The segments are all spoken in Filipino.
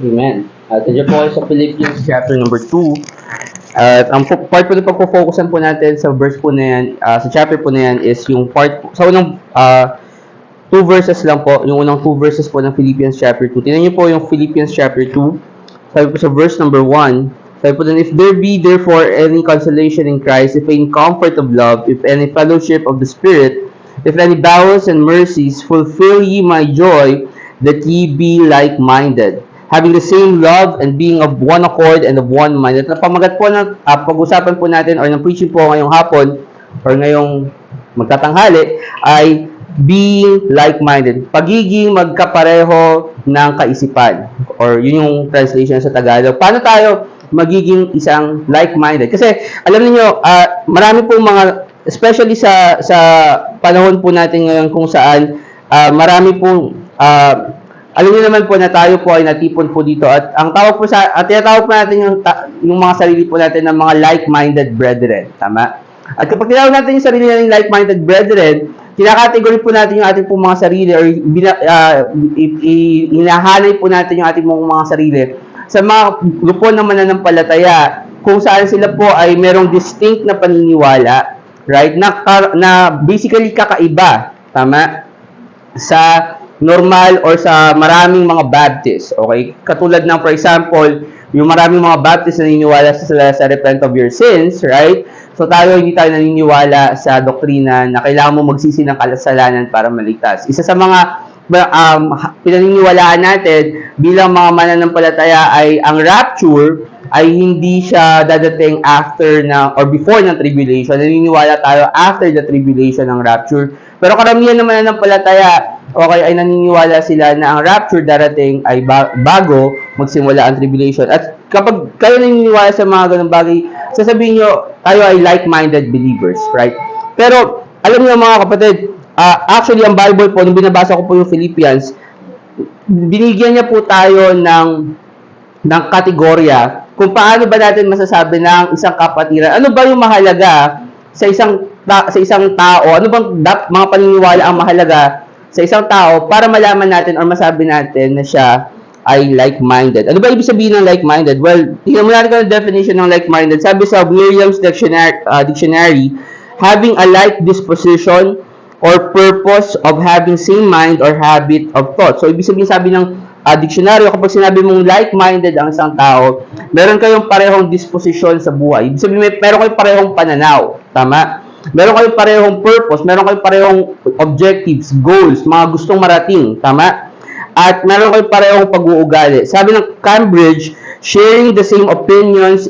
Amen. At nandiyan po kayo sa Philippians chapter number 2. At ang part po na pagpo-focusan po natin sa verse po na yan, sa chapter po na yan is yung part, sa unang 2 verses lang po, yung unang 2 verses po ng Philippians chapter 2. Tingnan niyo po yung Philippians chapter 2. Sabi po sa verse number 1, sabi po dun, if there be therefore any consolation in Christ, if any comfort of love, if any fellowship of the Spirit, if any bowels and mercies, fulfill ye my joy, that ye be like-minded, having the same love and being of one accord and of one mind. At napamagat po ng pag-usapan po natin or ng preaching po ngayong hapon or ngayong magtatanghali ay being like-minded. Pagiging magkapareho ng kaisipan. Or yun yung translation sa Tagalog. Paano tayo magiging isang like-minded? Kasi alam niyo marami pong mga, especially sa panahon po natin ngayon kung saan marami pong alam niyo naman po na tayo po ay natipon po dito at ang tawag po at tinatawag po natin yung mga sarili po natin ng mga like-minded brethren, tama? At kapag tinawag natin yung sarili natin like-minded brethren, kinakategory po natin yung ating pong mga sarili or hinahanay po natin yung ating mga sarili sa mga grupo ng mananampalataya kung saan sila po ay merong distinct na paniniwala, right? Na basically kakaiba, tama? Sa normal or sa maraming mga Baptist, okay? Katulad ng, for example, yung maraming mga Baptist na naniniwala sa repent of your sins, right? So hindi tayo naniniwala sa doktrina na kailangan mo magsisi ng kasalanan para maligtas. Isa sa mga pinaniniwalaan natin bilang mga mananampalataya ay ang rapture ay hindi siya dadating after or before ng tribulation. Naniniwala tayo after the tribulation ng rapture. Pero karamihan naman ng palataya, okay, ay naniniwala sila na ang rapture darating ay bago magsimula ang tribulation. At kapag kayo naniniwala sa mga ganung bagay, sasabihin nyo, tayo ay like-minded believers, right? Pero, alam niyo mga kapatid, actually, ang Bible po, nung binabasa ko po yung Philippians, binigyan niya po tayo ng kategorya kung paano ba natin masasabi ng isang kapatiran. Ano ba yung mahalaga sa isang tao? Ano bang mga paniniwala ang mahalaga sa isang tao para malaman natin or masabi natin na siya ay like-minded? Ano ba ibig sabihin ng like-minded? Well, tingnan mo natin kung ang definition ng like-minded. Sabi sa Merriam's dictionary, having a like disposition or purpose of having same mind or habit of thought. So, ibig sabihin sabi ng dictionary, kapag sinabi mong like-minded ang isang tao, meron kayong parehong disposition sa buhay. Ibig sabihin, meron kayong parehong pananaw. Tama? Meron kayong parehong purpose, meron kayong parehong objectives, goals, mga gustong marating. Tama? At meron kayong parehong pag-uugali. Sabi ng Cambridge, sharing the same opinions,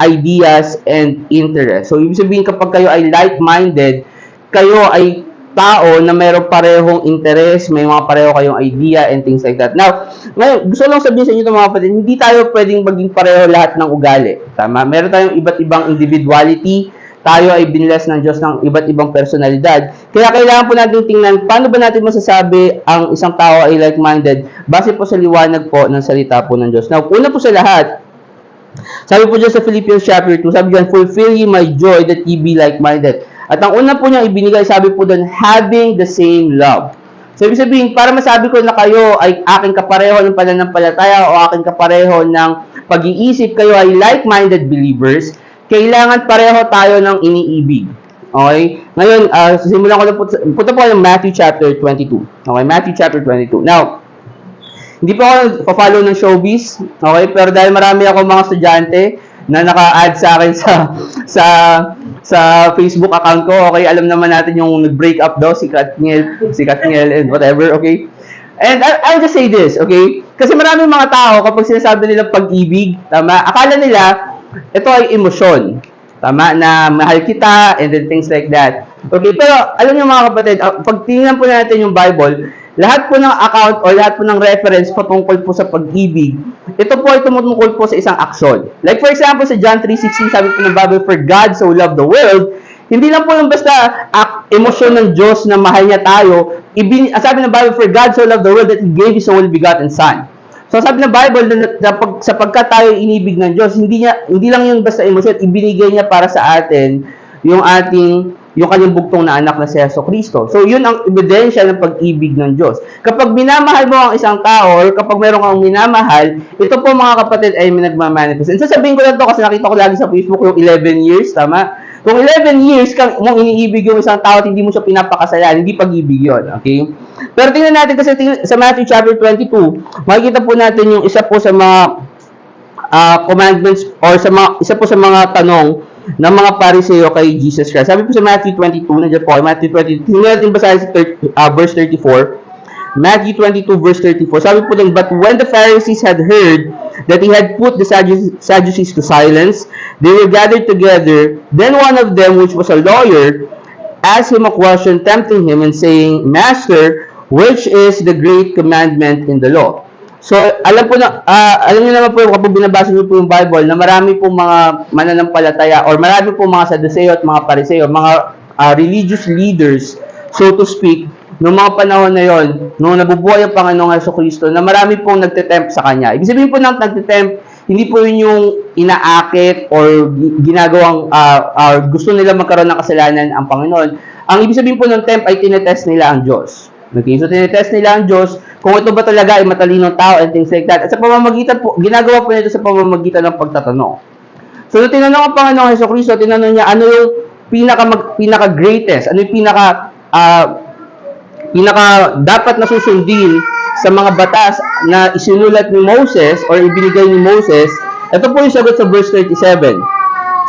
ideas, and interests. So, ibig sabihin, kapag kayo ay like-minded, kayo ay tao na mayroong parehong interest, may mga pareho kayong idea and things like that. Now, ngayon, gusto lang sabihin sa inyo mga kapatid, hindi tayo pwedeng maging pareho lahat ng ugali. Tama? Meron tayong iba't ibang individuality, tayo ay binless ng Diyos ng iba't ibang personalidad. Kaya kailangan po natin tingnan, paano ba natin masasabi ang isang tao ay like-minded? Base po sa liwanag po ng salita po ng Diyos. Now, una po sa lahat, sabi po dyan sa Philippians chapter 2, sabi dyan, fulfill ye my joy that ye be like-minded. At ang una po niya ibinigay, sabi po doon, having the same love. So, ibig sabihin, para masabi ko na kayo ay aking kapareho ng pananampalataya o aking kapareho ng pag-iisip, kayo ay like-minded believers, kailangan pareho tayo ng iniibig. Okay? Ngayon, simulan ko na punta po ng Matthew chapter 22. Okay? Matthew chapter 22. Now, hindi po ako pa-follow ng showbiz. Okay? Pero dahil marami ako mga estudyante na naka-add sa akin sa Facebook account ko, okay, alam naman natin yung nag-break up daw si Katniel and whatever, okay? And I'll just say this, okay? Kasi maraming mga tao, kapag sinasabi nila pag-ibig, tama, akala nila, ito ay emosyon, tama, na mahal kita, and then things like that. Okay, pero alam niyo mga kapatid, pag tingnan po natin yung Bible, lahat po ng account o lahat po ng reference patungkol po sa pag-ibig, ito po ay tumutungkol po sa isang aksyon. Like for example, sa John 3:16, sabi po ng Bible, for God so loved the world, hindi lang po yung basta emosyon ng Diyos na mahal niya tayo. Sabi ng Bible, for God so loved the world that He gave His only begotten Son. So sabi ng Bible, sapagkat tayo inibig ng Diyos, hindi lang yung basta emosyon, ibinigay niya para sa atin yung ating yung kanyang bugtong na anak na si Jesucristo. So, yun ang ebidensya ng pag-ibig ng Diyos. Kapag minamahal mo ang isang tao, or kapag meron kang minamahal, ito po mga kapatid ay nagmamanifest. And sasabihin ko lang to kasi nakita ko lagi sa Facebook yung 11 years, tama? Kung 11 years kang mong iniibig yung isang tao at hindi mo siya pinapakasalan, hindi pag-ibig yun, okay? Pero tingnan natin kasi sa Matthew chapter 22, makikita po natin yung isa po sa mga commandments or isa po sa mga tanong ng mga Pariseo kay Jesus Christ. Sabi po sa Matthew 22, nandiyan po, Matthew 22, tingnan natin basahin sa verse 34. Matthew 22 verse 34. Sabi po din, but when the Pharisees had heard that he had put the Sadducees to silence, they were gathered together. Then one of them, which was a lawyer, asked him a question, tempting him and saying, Master, which is the great commandment in the law? So, alam niyo naman po kapag binabasa niyo po yung Bible na marami pong mga mananampalataya or marami pong mga Sadduseo at mga Pariseo, mga religious leaders, so to speak, noong mga panahon na yon, noong nabubuhay ang Panginoong Jesucristo, na marami pong nagtetempt sa Kanya. Ibig sabihin po ng nagtetempt, hindi po yun yung inaakit or ginagawang gusto nila magkaroon ng kasalanan ang Panginoon. Ang ibig sabihin po ng tempt ay tinetest nila ang Diyos. Okay? So, tinetest nila ang Diyos kung ito ba talaga ay matalinong tao and things like that. At sa pamamagitan po, ginagawa po nito sa pamamagitan ng pagtatanong. So, nung tinanong ang Panginoong Jesucristo, tinanong niya, ano yung pinaka-greatest, ano yung pinaka dapat na susundin sa mga batas na isinulat ni Moses or ibinigay ni Moses. Ito po yung sagot sa verse 37.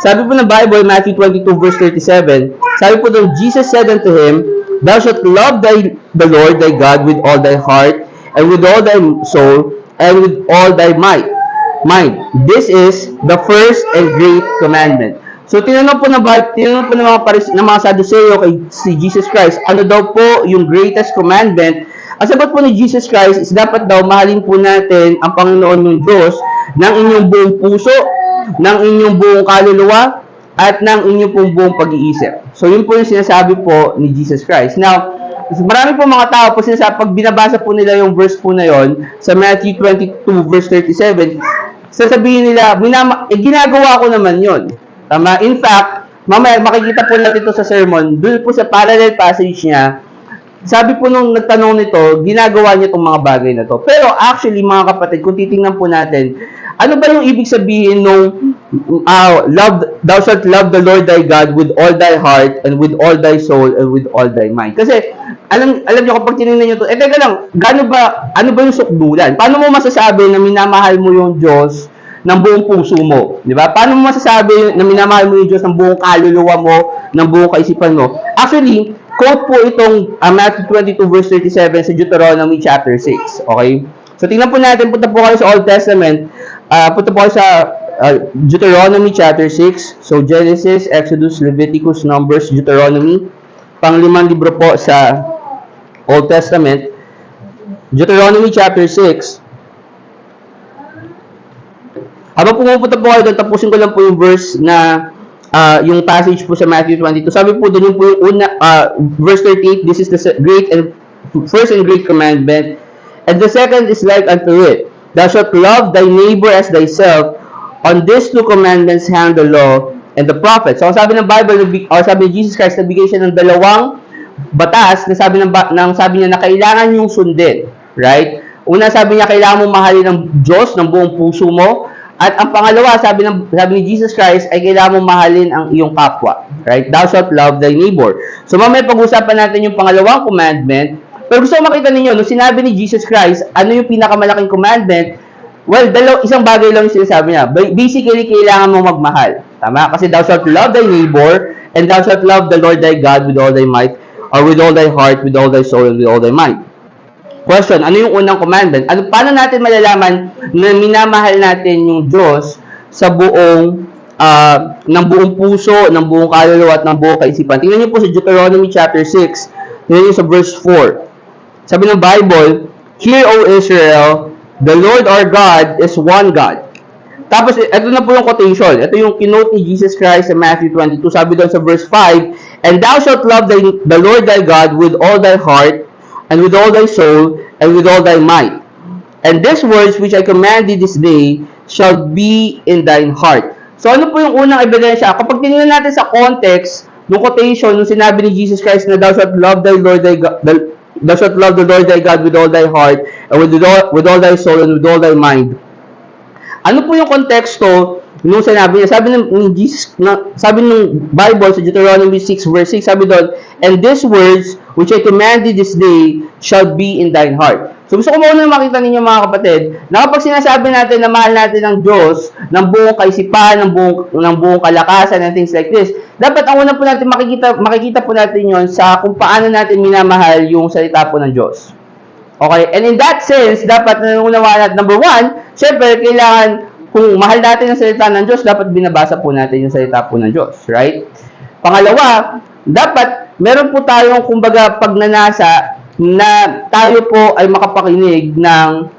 Sabi po ng Bible, Matthew 22 verse 37, sabi po doon, Jesus said unto him, Thou shalt love the Lord thy God with all thy heart, and with all thy soul, and with all thy mind. This is the first and great commandment. So, tinanong po ng mga Sadduceo kay si Jesus Christ, ano daw po yung greatest commandment? Ang sagot po ni Jesus Christ is dapat daw mahalin po natin ang Panginoon ng Diyos ng inyong buong puso, ng inyong buong kaluluwa, at ng inyong pong buong pag-iisip. So, yun po yung sinasabi po ni Jesus Christ. Now, marami po mga tao po sinasabi, pag binabasa po nila yung verse po na yon sa Matthew 22 verse 37, sasabihin nila, ginagawa ko naman yon. Tama? In fact, mamaya makikita po natin ito sa sermon, doon po sa parallel passage niya, sabi po nung nagtanong nito, ginagawa niya itong mga bagay na to. Pero actually, mga kapatid, kung titingnan po natin, ano ba yung ibig sabihin nung thou shalt love the Lord thy God with all thy heart and with all thy soul and with all thy mind? Kasi, alam niyo kapag tinignan niyo to, teka lang, ano ba yung sukdulan? Paano mo masasabi na minamahal mo yung Diyos ng buong puso mo? Di ba? Paano mo masasabi na minamahal mo yung Diyos ng buong kaluluwa mo, ng buong kaisipan mo? Actually, quote po itong Matthew 22 verse 37 sa Deuteronomy chapter 6. Okay? So, tingnan po natin, punta po kayo sa Old Testament, punta po kayo sa Deuteronomy chapter 6. So, Genesis, Exodus, Leviticus, Numbers, Deuteronomy. Panglimang libro po sa Old Testament. Deuteronomy chapter 6. Habang pumupunta po kayo doon, tapusin ko lang po yung verse na yung passage po sa Matthew 22. Sabi po doon yung po yung una, verse 38, this is the great and first and great commandment. And the second is like unto it, thou shalt love thy neighbor as thyself. On these two commandments hang the law and the prophets. So, sabi ng Bible, o sabi ni Jesus Christ, nagbigay siya ng dalawang batas na sabi niya na kailangan yung sundin. Right? Una, sabi niya, kailangan mong mahalin ng Diyos ng buong puso mo. At ang pangalawa, sabi ni Jesus Christ, ay kailangan mong mahalin ang iyong kapwa. Right? Thou shalt love thy neighbor. So, mamaya pag-usapan natin yung pangalawang commandment. Pero gusto ko makita ninyo, nung sinabi ni Jesus Christ, ano yung pinakamalaking commandment? Well, isang bagay lang yung sinasabi niya. Basically, kailangan mo magmahal. Tama? Kasi thou shalt love thy neighbor, and thou shalt love the Lord thy God with all thy might, or with all thy heart, with all thy soul, and with all thy mind. Question, ano yung unang commandment? Paano natin malalaman na minamahal natin yung Diyos sa ng buong puso, ng buong kaluluwa, at ng buong kaisipan? Tingnan niyo po sa Deuteronomy chapter 6. Tingnan niyo sa verse 4. Sabi ng Bible, Hear, O Israel, the Lord our God is one God. Tapos, ito na po yung quotation. Ito yung kinote ni Jesus Christ sa Matthew 22. Sabi doon sa verse 5, And thou shalt love the Lord thy God with all thy heart, and with all thy soul, and with all thy might. And these words which I command thee this day shall be in thine heart. So, ano po yung unang ebidensya? Kapag tinignan natin sa context nung quotation, nung sinabi ni Jesus Christ na thou shalt love thy Lord thy God, thou shalt love the Lord thy God with all thy heart, and with all thy soul, and with all thy mind. Ano po yung konteksto nung sinabi niya? Sabi ng Jesus, sabi ng Bible sa Deuteronomy 6 verse 6, sabi doon, and these words which I command thee this day shall be in thine heart. So gusto ko muna makita ninyo mga kapatid, na kapag sinasabi natin na mahal natin ang Diyos ng buong kaisipan, ng buong kalakasan, and things like this, dapat ang una po natin makikita po natin yon sa kung paano natin minamahal yung salita po ng Diyos. Okay? And in that sense, dapat nanunawaan natin, number one, syempre, kailangan, kung mahal natin ang salita ng Diyos, dapat binabasa po natin yung salita po ng Diyos. Right? Pangalawa, dapat, meron po tayong, kumbaga, pagnanasa na tayo po ay makapakinig ng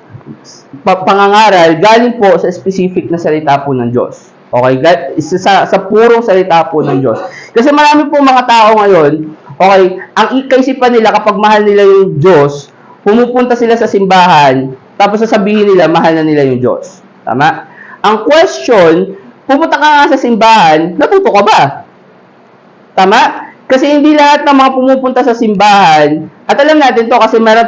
pangangaral galing po sa specific na salita po ng Diyos. Okay? Sa purong salita po ng Diyos. Kasi marami po mga tao ngayon, okay, ang ikaisipan nila kapag mahal nila yung Diyos, pumupunta sila sa simbahan, tapos sasabihin nila, mahal na nila yung Diyos. Tama? Ang question, pupunta ka nga sa simbahan, natuto ka ba? Tama? Kasi hindi lahat ng mga pumupunta sa simbahan, at alam natin to kasi meron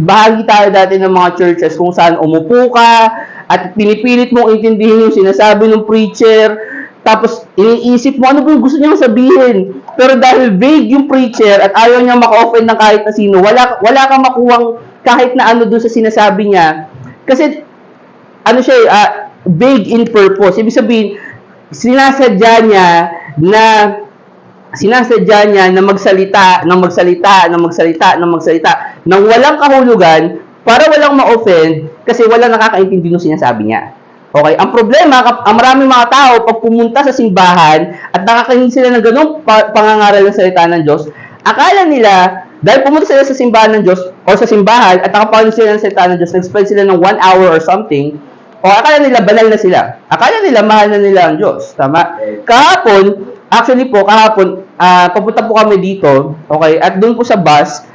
bahagi tayo dati ng mga churches kung saan umupo ka, at pinipilit mong intindihin yung sinasabi ng preacher, tapos iniisip mo, ano ba yung gusto niya sabihin? Pero dahil vague yung preacher at ayaw niya maka-offend ng kahit na sino, wala kang makuhang kahit na ano doon sa sinasabi niya. Kasi, ano siya, vague in purpose. Ibig sabihin, sinasadya niya na magsalita nang walang kahulugan para walang ma-offend kasi walang nakakaintindi ng sinasabi niya. Okay, ang problema, ang maraming mga tao, pag pumunta sa simbahan at nakakinig sila ng ganong pangangaral ng salita ng Diyos, akala nila, dahil pumunta sila sa simbahan ng Diyos, o sa simbahan, at nakapakinig sila ng salita ng Diyos, nag-spend sila ng 1 hour or something, o akala nila, banal na sila. Akala nila, mahal na nila ang Diyos. Tama? Kahapon, papunta po kami dito, okay, at doon po sa bus,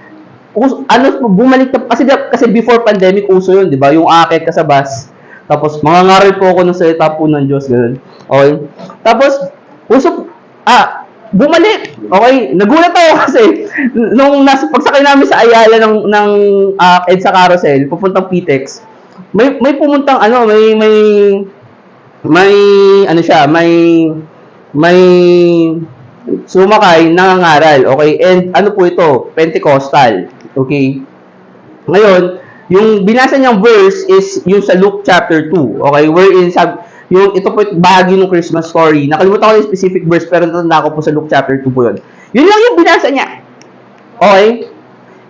bumalik na, kasi before pandemic, uso yun, di ba? Yung akit ka sa bus. Tapos, mangangaral po ako ng salita po ng Diyos, gano'n. Okay? Tapos, bumalik. Okay? Nagulat ako kasi, nung pagsakay namin sa Ayala ng EDSA Carousel, pupuntang PTEX, may pumuntang, may sumakay, nangangaral. Okay? And, ano po ito? Pentecostal. Okay? Ngayon, yung binasa niyang verse is yung sa Luke chapter 2. Okay? Wherein, ito po bahagi ng Christmas story. Nakalimutan ko yung specific verse, pero natanda ko po sa Luke chapter 2 po yun. Yun lang yung binasa niya. Okay?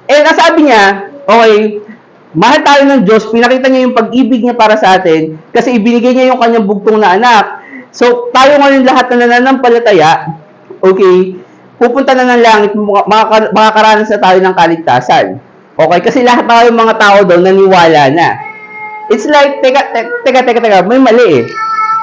And nasabi niya, okay, mahal tayo ng Diyos, pinakita niya yung pag-ibig niya para sa atin, kasi ibinigay niya yung kanyang bugtong na anak. So, tayo ngayon lahat na nananampalataya, okay, pupunta na ng langit, makakaranas na tayo ng kaligtasan. Okay? Kasi lahat na yung mga tao daw naniwala na. It's like, teka, may mali eh.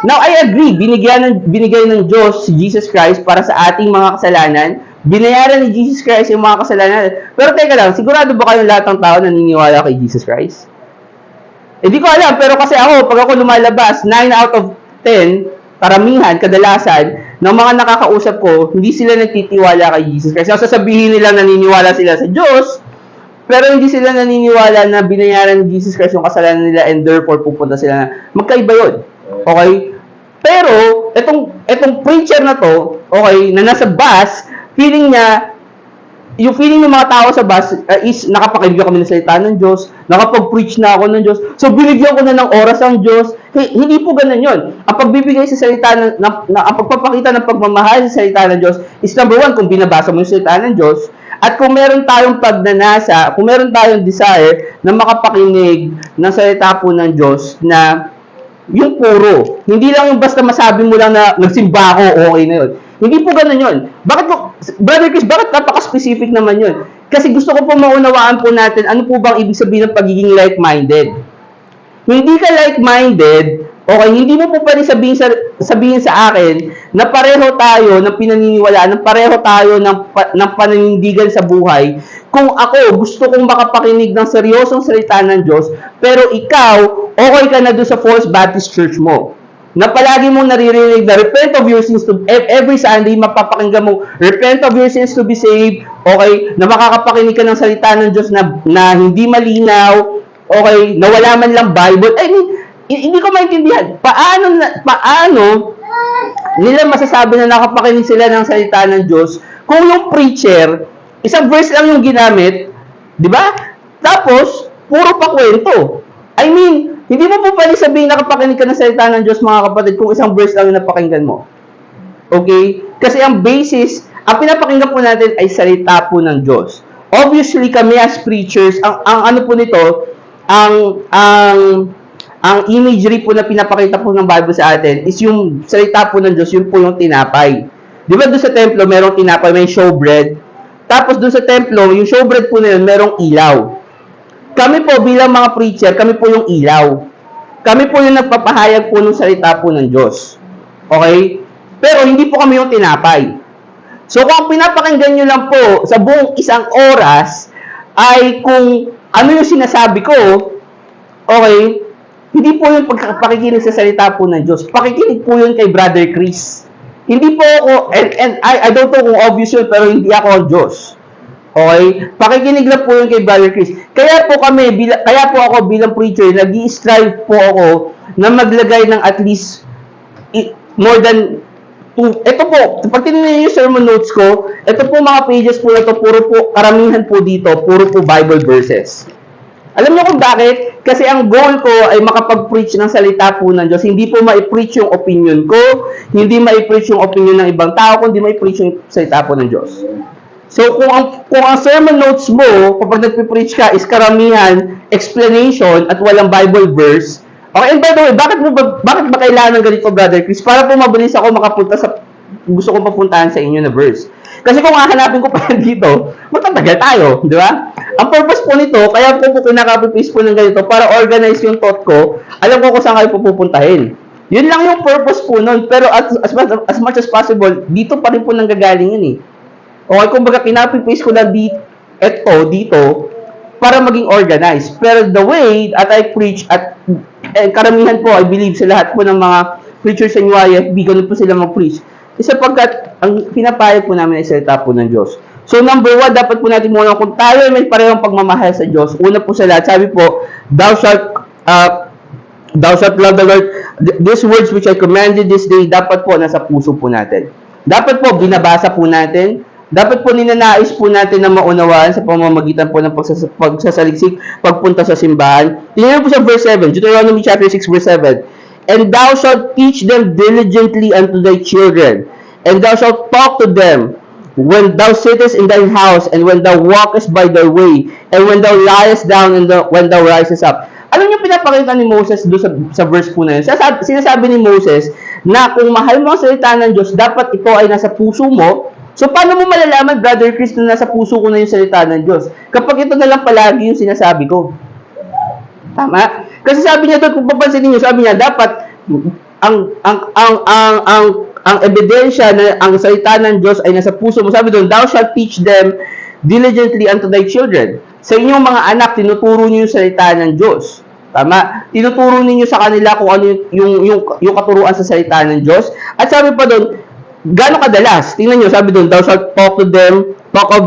Now, I agree, binigay ng Diyos si Jesus Christ para sa ating mga kasalanan. Binayaran ni Jesus Christ yung mga kasalanan. Pero teka lang, sigurado ba kayong lahat ng tao naniniwala kay Jesus Christ? Di ko alam, pero kasi pag ako lumalabas, 9 out of 10, karamihan, kadalasan, ng mga nakakausap ko, hindi sila nagtitiwala kay Jesus Christ. So, sasabihin nila naniniwala sila sa Diyos, pero hindi sila naniniwala na binayaran ni Jesus Christ yung kasalanan nila and therefore pupunta sila na magkaiba yun. Okay? Pero, itong preacher na to, okay, na nasa bus, yung feeling ng mga tao sa bus is nakapakinggan kami ng salita ng Diyos, nakapag-preach na ako ng Diyos, so binigyan ko na ng oras ang Diyos. Hindi po ganun yun. Ang pagbibigay sa salita, ang pagpapakita ng pagmamahal sa salita ng Diyos is number one, kung binabasa mo yung salita ng Diyos, at kung meron tayong pagnanasa, kung meron tayong desire na makapakinig ng salita po ng Diyos na yung puro. Hindi lang yung basta masabi mo lang na nagsimba ako, okay na yun. Hindi po ganun yun. Brother Chris, bakit napaka-specific naman yun? Kasi gusto ko po maunawaan po natin ano po bang ibig sabihin ng pagiging like-minded. Hindi ka like-minded, okay, hindi mo po pwede sabihin sa akin na pareho tayo ng pinaniniwalaan, na pareho tayo ng pananindigan sa buhay. Kung ako, gusto kong makapakinig ng seryosong salita ng Diyos, pero ikaw, okay ka na doon sa False Baptist Church mo. na palagi mong naririnig na repent of your sins to every Sunday, mapapakinggan mo, repent of your sins to be saved, okay, na makakapakinig ka ng salita ng Diyos na hindi malinaw, okay, na wala man lang Bible. I mean, hindi ko maintindihan. Paano nila masasabi na nakapakinig sila ng salita ng Diyos kung yung preacher, isang verse lang yung ginamit, di ba? Tapos, puro pa kwento. I mean, hindi mo po pwede sabihin nakapakinig ka ng salita ng Diyos, mga kapatid, kung isang verse lang yung napakinggan mo. Okay? Kasi ang basis, ang pinapakinggan po natin ay salita po ng Diyos. Obviously, kami as preachers, ang ano po nito, ang imagery po na pinapakita po ng Bible sa atin is yung salita po ng Diyos, yun po yung tinapay. Di ba doon sa templo, merong tinapay, may showbread. Tapos doon sa templo, yung showbread po na yun, merong ilaw. Kami po bilang mga preacher, kami po yung ilaw. Kami po yung nagpapahayag po ng salita po ng Diyos. Okay? Pero hindi po kami yung tinapay. So kung pinapakinggan nyo lang po sa buong isang oras, ay kung ano yung sinasabi ko, okay, hindi po yung pakikinig sa salita po ng Diyos. Pakikinig po yun kay Brother Chris. Hindi po ako, and I don't know kung obvious yun, pero hindi ako ang Diyos. Okay? Pakikinig lang po yun kay Brother Chris. Kaya po ako bilang preacher, nag-i-strive po ako na maglagay ng at least more than 2. Ito po, pag tinignan niyo yung sermon notes ko, ito po mga pages po na to, puro po, karamihan po dito, puro po Bible verses. Alam niyo kung bakit? Kasi ang goal ko ay makapag-preach ng salita po ng Diyos. Hindi po ma-preach yung opinion ko, hindi ma-preach yung opinion ng ibang tao, kundi ma-preach yung salita po ng Diyos. So, kung ang sermon notes mo, kapag nagpipreach ka, is karamihan, explanation, at walang Bible verse, okay, and by the way, bakit ba kailangan ng ganito, Brother Chris? Para po mabilis ako makapunta sa gusto kong papuntahan sa inyo na verse. Kasi kung hahanapin ko pa yan dito, matatagal tayo, di ba? Ang purpose po nito, kaya po kinaka-copy-paste po ng ganito, para organize yung thought ko, alam ko kung saan kayo pupuntahin. Yun lang yung purpose po nun, pero as much as possible, dito pa rin po nanggagaling yun eh. Okay, kumbaga kinopy-paste ko lang dito, para maging organized. Pero the way that I preach at karamihan po, I believe sa lahat po ng mga preachers sa UIFB, ganun po sila mag-preach. Sapagkat ang pinapayag po namin ay salita po ng Diyos. So number 1, dapat po natin muna kung tayo ay may parehong pagmamahal sa Diyos. Una po sa lahat, sabi po, thou shalt love the Lord. These words which I commanded this day, dapat po nasa puso po natin. Dapat po binabasa po natin. Dapat po ninanais po natin na maunawaan sa pamamagitan po ng pagsasaliksik, pagpunta sa simbahan. Tingnan po sa verse 7, Deuteronomy chapter 6 verse 7. And thou shalt teach them diligently unto thy children, and thou shalt talk to them when thou sittest in thine house, and when thou walkest by thy way, and when thou liest down, and when thou risest up. Alam niyo pinapakita ni Moses doon sa verse po na yun? Sinasabi ni Moses na kung mahal mo ang salita ng Diyos, dapat ito ay nasa puso mo. So, paano mo malalaman, Brother Chris, na nasa puso ko na yung salita ng Diyos? Kapag ito na lang palagi yung sinasabi ko. Tama? Kasi sabi niya doon, kung papansinin niyo, sabi niya, dapat ang ebidensya na ang salita ng Diyos ay nasa puso mo. Sabi doon, thou shalt teach them diligently unto thy children. Sa inyong mga anak, tinuturo niyo yung salita ng Diyos. Tama? Tinuturo niyo sa kanila kung ano yung katuruan sa salita ng Diyos. At sabi pa doon, gaano kadalas? Tingnan nyo, sabi doon, thou shalt talk of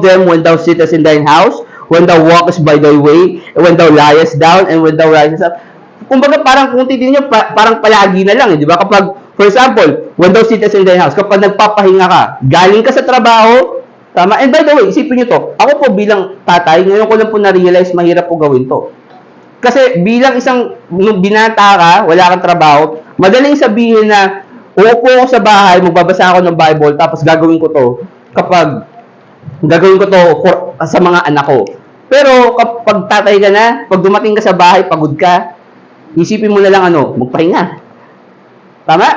them when thou sittest in thine house, when thou walkest by thy way, and when thou liest down, and when thou risest up. Kumbaga parang kung titignan nyo, parang palagi na lang, di ba? Kapag, for example, when thou sittest in thine house, kapag nagpapahinga ka, galing ka sa trabaho, tama? And by the way, isipin nyo to, ako po bilang tatay, ngayon ko lang po na-realize mahirap po gawin to. Kasi bilang isang binata ka, wala kang trabaho, madaling sabihin na, uupo ako sa bahay, magbabasa ako ng Bible, tapos gagawin ko to sa mga anak ko. Pero kapag tatay ka na, pag dumating ka sa bahay, pagod ka, isipin mo na lang magpahinga. Tama?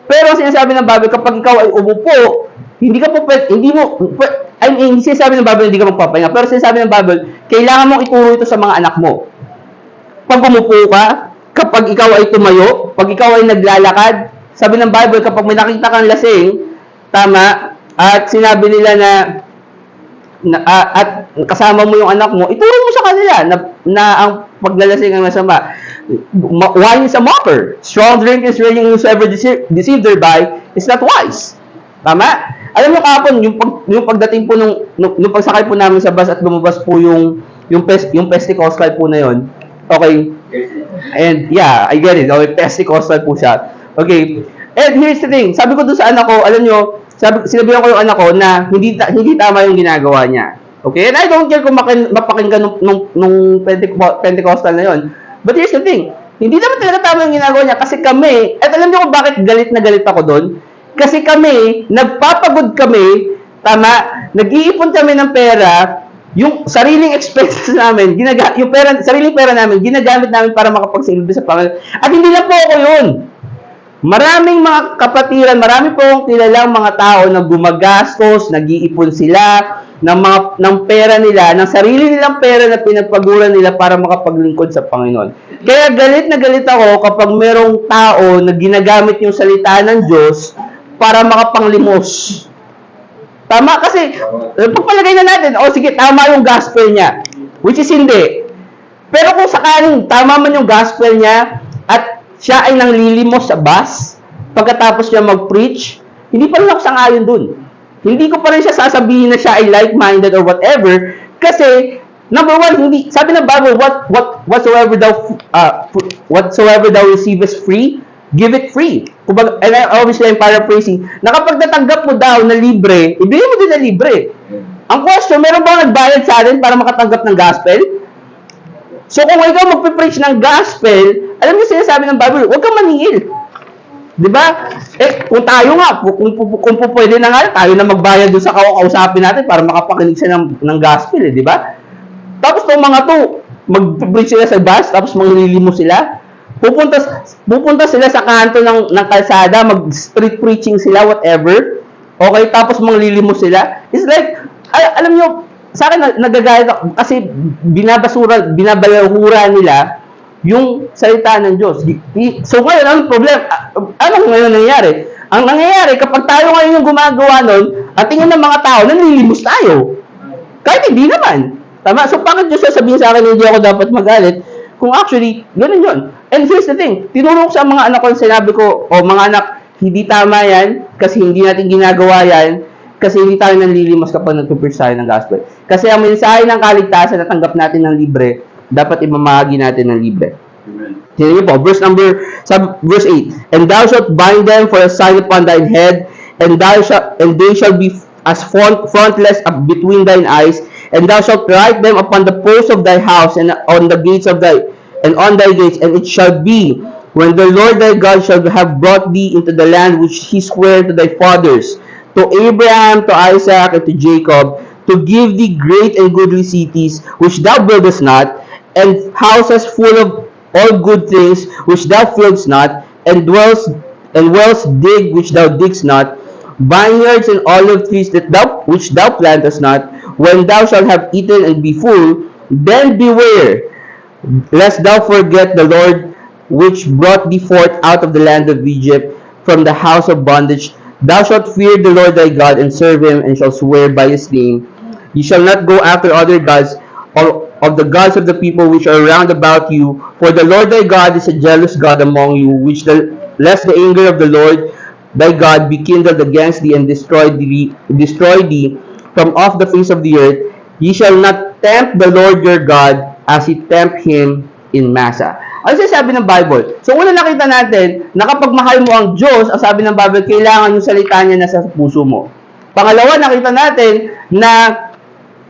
Pero sinasabi ng Bible, kapag ikaw ay umupo, hindi sinasabi ng Bible hindi ka magpapahinga, pero sinasabi ng Bible, kailangan mong ituro ito sa mga anak mo. Pag umupo ka, kapag ikaw ay tumayo, pag ikaw ay naglalakad, sabi ng Bible, kapag may nakita kang lasing, tama, at sinabi nila na at kasama mo yung anak mo, ituro mo sa kanila na ang paglalasing ang masama. Wine is a mocker. Strong drink is drinking, whosoever deceived thereby is not wise. Tama? Alam mo kahapon, yung pagdating po nung pagsakay po namin sa bus at lumabas po yung Pentecostal po na yon. Okay. And yeah, I get it. Okay, Pentecostal po siya. Okay. And here's the thing. Sabi ko doon sa anak ko, alam nyo, sinabihan ko yung anak ko na hindi tama yung ginagawa niya. Okay? And I don't care kung mapakinggan nung Pentecostal na yon. But here's the thing. Hindi naman talaga tama yung ginagawa niya kasi kami, at alam niyo kung bakit galit na galit ako doon? Kasi kami, nagpapagod kami, tama, nag-iipon kami ng pera, yung sariling expenses namin, sariling pera namin, ginagamit namin para makapagsilbi sa Panginoon. At hindi na po ako yun. Maraming mga kapatiran, marami po akong kilalang mga tao na gumagastos, nag-iipon sila ng pera nila, ng sarili nilang pera na pinagpaguran nila para makapaglingkod sa Panginoon. Kaya galit na galit ako kapag merong tao na ginagamit yung salita ng Diyos para makapanglimos. Tama? Kasi, pagpalagay na natin, sige, tama yung gospel niya. Which is hindi. Pero kung sakaling tama man yung gospel niya at siya ay nanglilimos sa bus, pagkatapos niya mag-preach, hindi pa rin ako sang-ayon dun. Hindi ko pa rin siya sasabihin na siya ay like-minded or whatever, kasi, number one, hindi, sabi ng Bible, whatsoever thou receivest free, give it free. Kumbaga, and obviously, I'm paraphrasing, na kapag natanggap mo daw na libre, ibigay mo din na libre. Ang question, meron ba nagbayad sa atin para makatanggap ng gospel? So, kung ikaw magpipreach ng gospel, alam niyo sinasabi ng Bible, huwag kang maningil. Diba? Kung tayo nga, kung pwede na nga, tayo na magbayad doon sa kausapin natin para makapakinig siya ng gospel, diba? Tapos itong mga to, mag-preach sila sa bus, tapos manglilimo sila. Pupunta sila sa kanto ng kalsada, mag-street preaching sila, whatever. Okay, tapos manglilimo sila. It's like, alam niyo, sa akin nagagayat ako kasi binabalahura nila yung salita ng Diyos. So ngayon, ang problema, ano ngayon nangyayari? Ang nangyayari, kapag tayo ngayon yung gumagawa nun, at tingin ng mga tao, nanlilimos tayo. Kahit hindi naman. Tama? So bakit Diyos sabihin sa akin, hindi ako dapat magalit? Kung actually, ganun yun. And here's the thing, tinuro ko sa mga anak ko, sinabi ko, mga anak, hindi tama yan, kasi hindi natin ginagawa yan, kasi hindi tayo nanlilimos kapag nag-preach tayo ng gospel. Kasi ang mensahe ng kaligtasan na tanggap natin ng libre, dapat imamahagi natin ng libre. Tingnan niyo po, verse 8. And thou shalt bind them for a sign upon thine head, and they shall be as frontlets between thine eyes, and thou shalt write them upon the posts of thy house and on the gates of on thy gates, and it shall be when the Lord thy God shall have brought thee into the land which he sware to thy fathers, to Abraham, to Isaac, and to Jacob, to give thee great and goodly cities, which thou buildest not, and houses full of all good things, which thou fillest not, and wells dig, which thou diggest not, vineyards and olive trees which thou plantest not. When thou shalt have eaten and be full, then beware, lest thou forget the Lord, which brought thee forth out of the land of Egypt, from the house of bondage. Thou shalt fear the Lord thy God, and serve him, and shall swear by his name. Ye shall not go after other gods, of the gods of the people which are round about you, for the Lord thy God is a jealous God among you, lest the anger of the Lord thy God be kindled against thee, and destroy thee from off the face of the earth. Ye shall not tempt the Lord your God, as ye tempt him in Massa. Ano sabi ng Bible? So, una nakita natin na kapag mahal mo ang Diyos, ang sabi ng Bible, kailangan yung salita niya nasa puso mo. Pangalawa, nakita natin na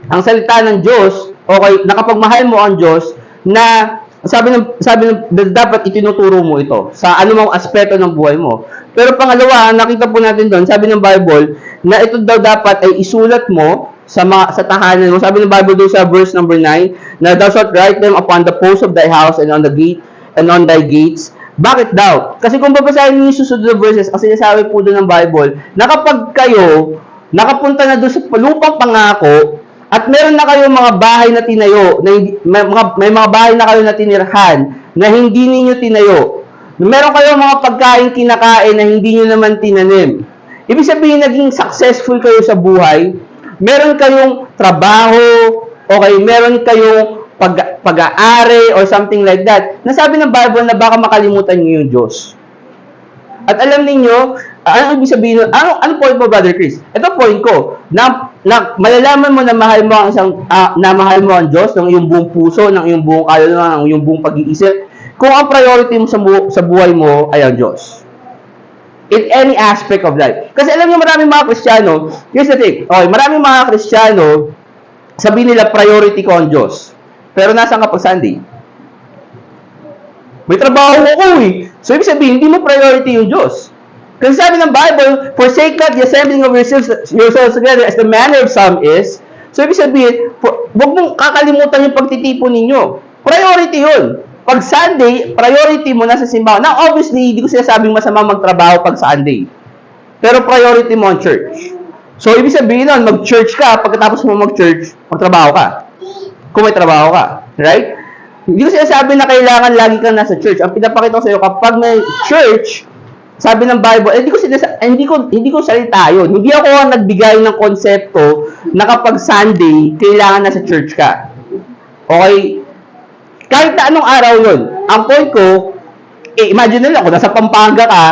ang salita ng Diyos, okay, na kapag mahal mo ang Diyos, na sabi ng dapat itinuturo mo ito sa anumang aspeto ng buhay mo. Pero pangalawa, nakita po natin doon, sabi ng Bible, na ito daw dapat ay isulat mo sa tahanan mo. Sabi ng Bible doon sa verse number 9, na thou shalt write them upon the posts of thy house and on the gate and on thy gates. Bakit daw? Kasi kung babasahin niyo yung susunod na verses, kasi sinasabi po doon ng Bible, na kapag kayo nakapunta na doon sa lupang pangako, at meron na kayo mga bahay na tinayo, may mga bahay na kayo na tinirhan, na hindi ninyo tinayo. Meron kayo mga pagkain kinakain na hindi nyo naman tinanim. Ibig sabihin, naging successful kayo sa buhay, meron kayong trabaho, okay, meron kayong pag-aari or something like that, nasabi ng Bible na baka makalimutan niyo yung Diyos. At alam niyo, ano ibig sabihin, ano point mo, Brother Chris? Ito point ko, na malalaman mo na mahal mo ang na mahal mo ang Diyos ng iyong buong puso, ng iyong buong kaluluwa, ng iyong buong pag-iisip, kung ang priority mo sa buhay mo ay ang Diyos. In any aspect of life. Kasi alam niyo, maraming mga Kristiyano, here's the thing, okay, maraming mga Kristiyano, sabihin nila priority ko ang Diyos. Pero nasaan ka pag Sunday? May trabaho ko eh. So, ibig sabihin, hindi mo priority yung Diyos. Kasi sabi ng Bible, forsake not the assembling of yourselves together as the manner of some is. So, ibig sabihin, huwag mong kakalimutan yung pagtitipon ninyo. Priority yun. Pag Sunday, priority mo na sa simbahan. Now, obviously, hindi ko sinasabing masama magtrabaho pag Sunday. Pero priority mo ang church. So, ibig sabihin nun, mag-church ka, pagkatapos mo mag-church, magtrabaho ka. Kung may trabaho ka. Right? Hindi ko sinasabi na kailangan lagi kang nasa church. Ang pinapakita ko sa iyo, kapag may church, sabi ng Bible, hindi ko salita yun. Hindi ako ang nagbigay ng konsepto na kapag Sunday, kailangan nasa church ka. Okay? Kahit na anong araw yun. Ang point ko, imagine nila, kung nasa Pampanga ka,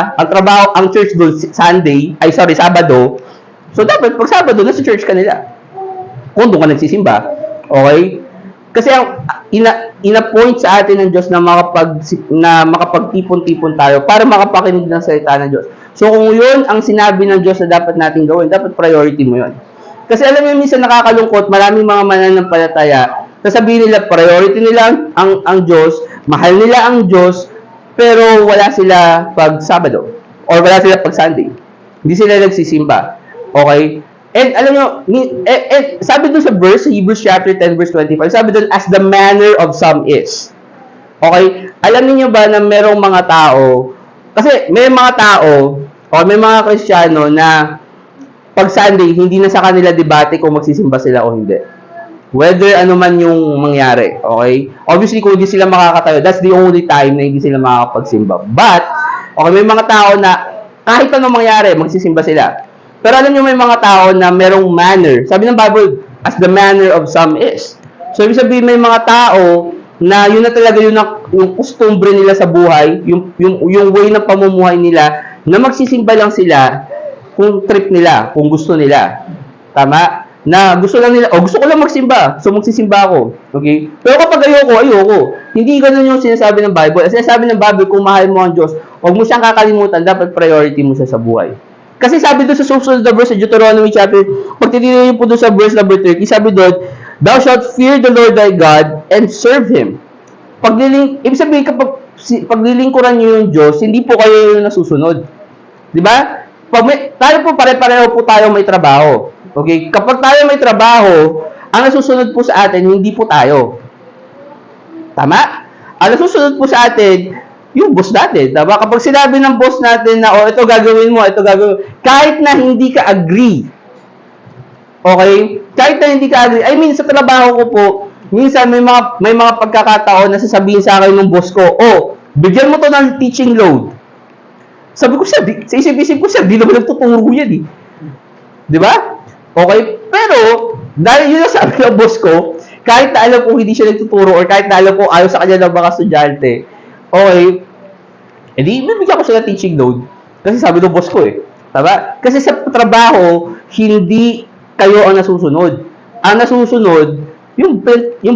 ang church doon, Sabado, so dapat pag Sabado, nasa church ka nila. Kung doon ka nagsisimba. Okay? Kasi ang ina-point sa atin ng Diyos na makapagtipon-tipon tayo para makapakinig ng salita ng Diyos. So kung yun ang sinabi ng Diyos na dapat natin gawin, dapat priority mo yun. Kasi alam mo, minsan nakakalungkot, maraming mga mananampalataya, sasabihin nila, priority nila ang Diyos, mahal nila ang Diyos, pero wala sila pag Sabado, or wala sila pag Sunday. Hindi sila nagsisimba. Okay? And alam nyo, sabi doon sa verse, Hebrews chapter 10 verse 25, sabi doon, as the manner of some is. Okay? Alam niyo ba na merong mga tao, kasi may mga tao, o may mga Kristiyano na pag Sunday, hindi na sa kanila debate kung magsisimba sila o hindi. Whether ano man yung mangyari. Okay? Obviously, kung hindi sila makakatayo, that's the only time na hindi sila makakapagsimba. But, okay, may mga tao na kahit anong mangyari, magsisimba sila. Pero alam niyo, may mga tao na merong manner. Sabi ng Bible, as the manner of some is. So, ibig sabihin, may mga tao na yun na talaga yung kustumbre nila sa buhay, yung way ng pamumuhay nila, na magsisimba lang sila kung trip nila, kung gusto nila. Tama? Na gusto lang nila, gusto ko lang magsimba, so magsisimba ako. Okay? Pero kapag ayoko. Hindi ganun yung sinasabi ng Bible. Sinasabi ng Bible, kung mahal mo ang Diyos, huwag mo siyang kakalimutan, dapat priority mo siya sa buhay. Kasi sabi doon sa susunod na verse sa Deuteronomy chapter, pagtitignan niyo po doon sa verse number 30, sabi doon, thou shalt fear the Lord thy God and serve Him. Ibig sabihin, kapag paglilingkuran niyo yung Diyos, hindi po kayo yung nasusunod. Di ba? Tayo po, pare-pareho po tayo may trabaho. Okay? Kapag tayo may trabaho, ang nasusunod po sa atin, hindi po tayo. Tama? Ang nasusunod po sa atin, yung boss natin. Diba? Kapag sinabi ng boss natin na, ito gagawin mo, kahit na hindi ka agree. Okay? Kahit na hindi ka agree. I mean, sa trabaho ko po, minsan may mga pagkakataon na sasabihin sa akin ng boss ko, bigyan mo to ng teaching load. Sabi ko, sa isip-isip ko, di naman nagtuturo yan eh. Di ba? Okay? Pero, dahil yun ang sabi ng boss ko, kahit na alam ko hindi siya nagtuturo or kahit na alam ko ayaw sa kanya ng mga estudyante, okay, edi bibigyan ko siya ng teaching load. Kasi sabi ng boss ko eh. Tama? Kasi sa trabaho, hindi kayo ang nasusunod. Ang nasusunod, yung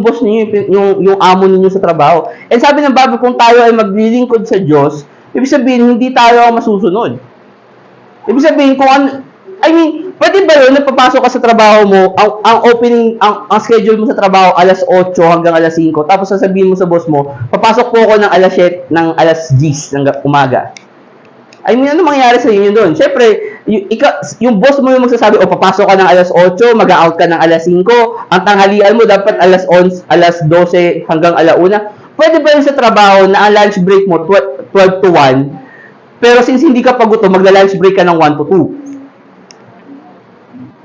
boss niyo, yung amo niyo sa trabaho. And sabi ng Bible, kung tayo ay maglilingkod sa Diyos, ibig sabihin, hindi tayo ang masusunod. Ibig sabihin, pwede ba yun, napapasok ka sa trabaho mo, ang schedule mo sa trabaho, alas 8 hanggang alas 5, tapos sasabihin mo sa boss mo, papasok po ako ng alas 7, ng alas 10 ng umaga. Ano mangyayari sa inyo doon? Siyempre, yung boss mo yung magsasabi, papasok ka ng alas 8, mag-out ka ng alas 5, ang tanghalian mo dapat alas 11, alas 12 hanggang alauna. Pwede ba yun sa trabaho na ang lunch break mo 12 to 1, pero since hindi ka pagutom, magla-lunch break ka ng 1 to 2?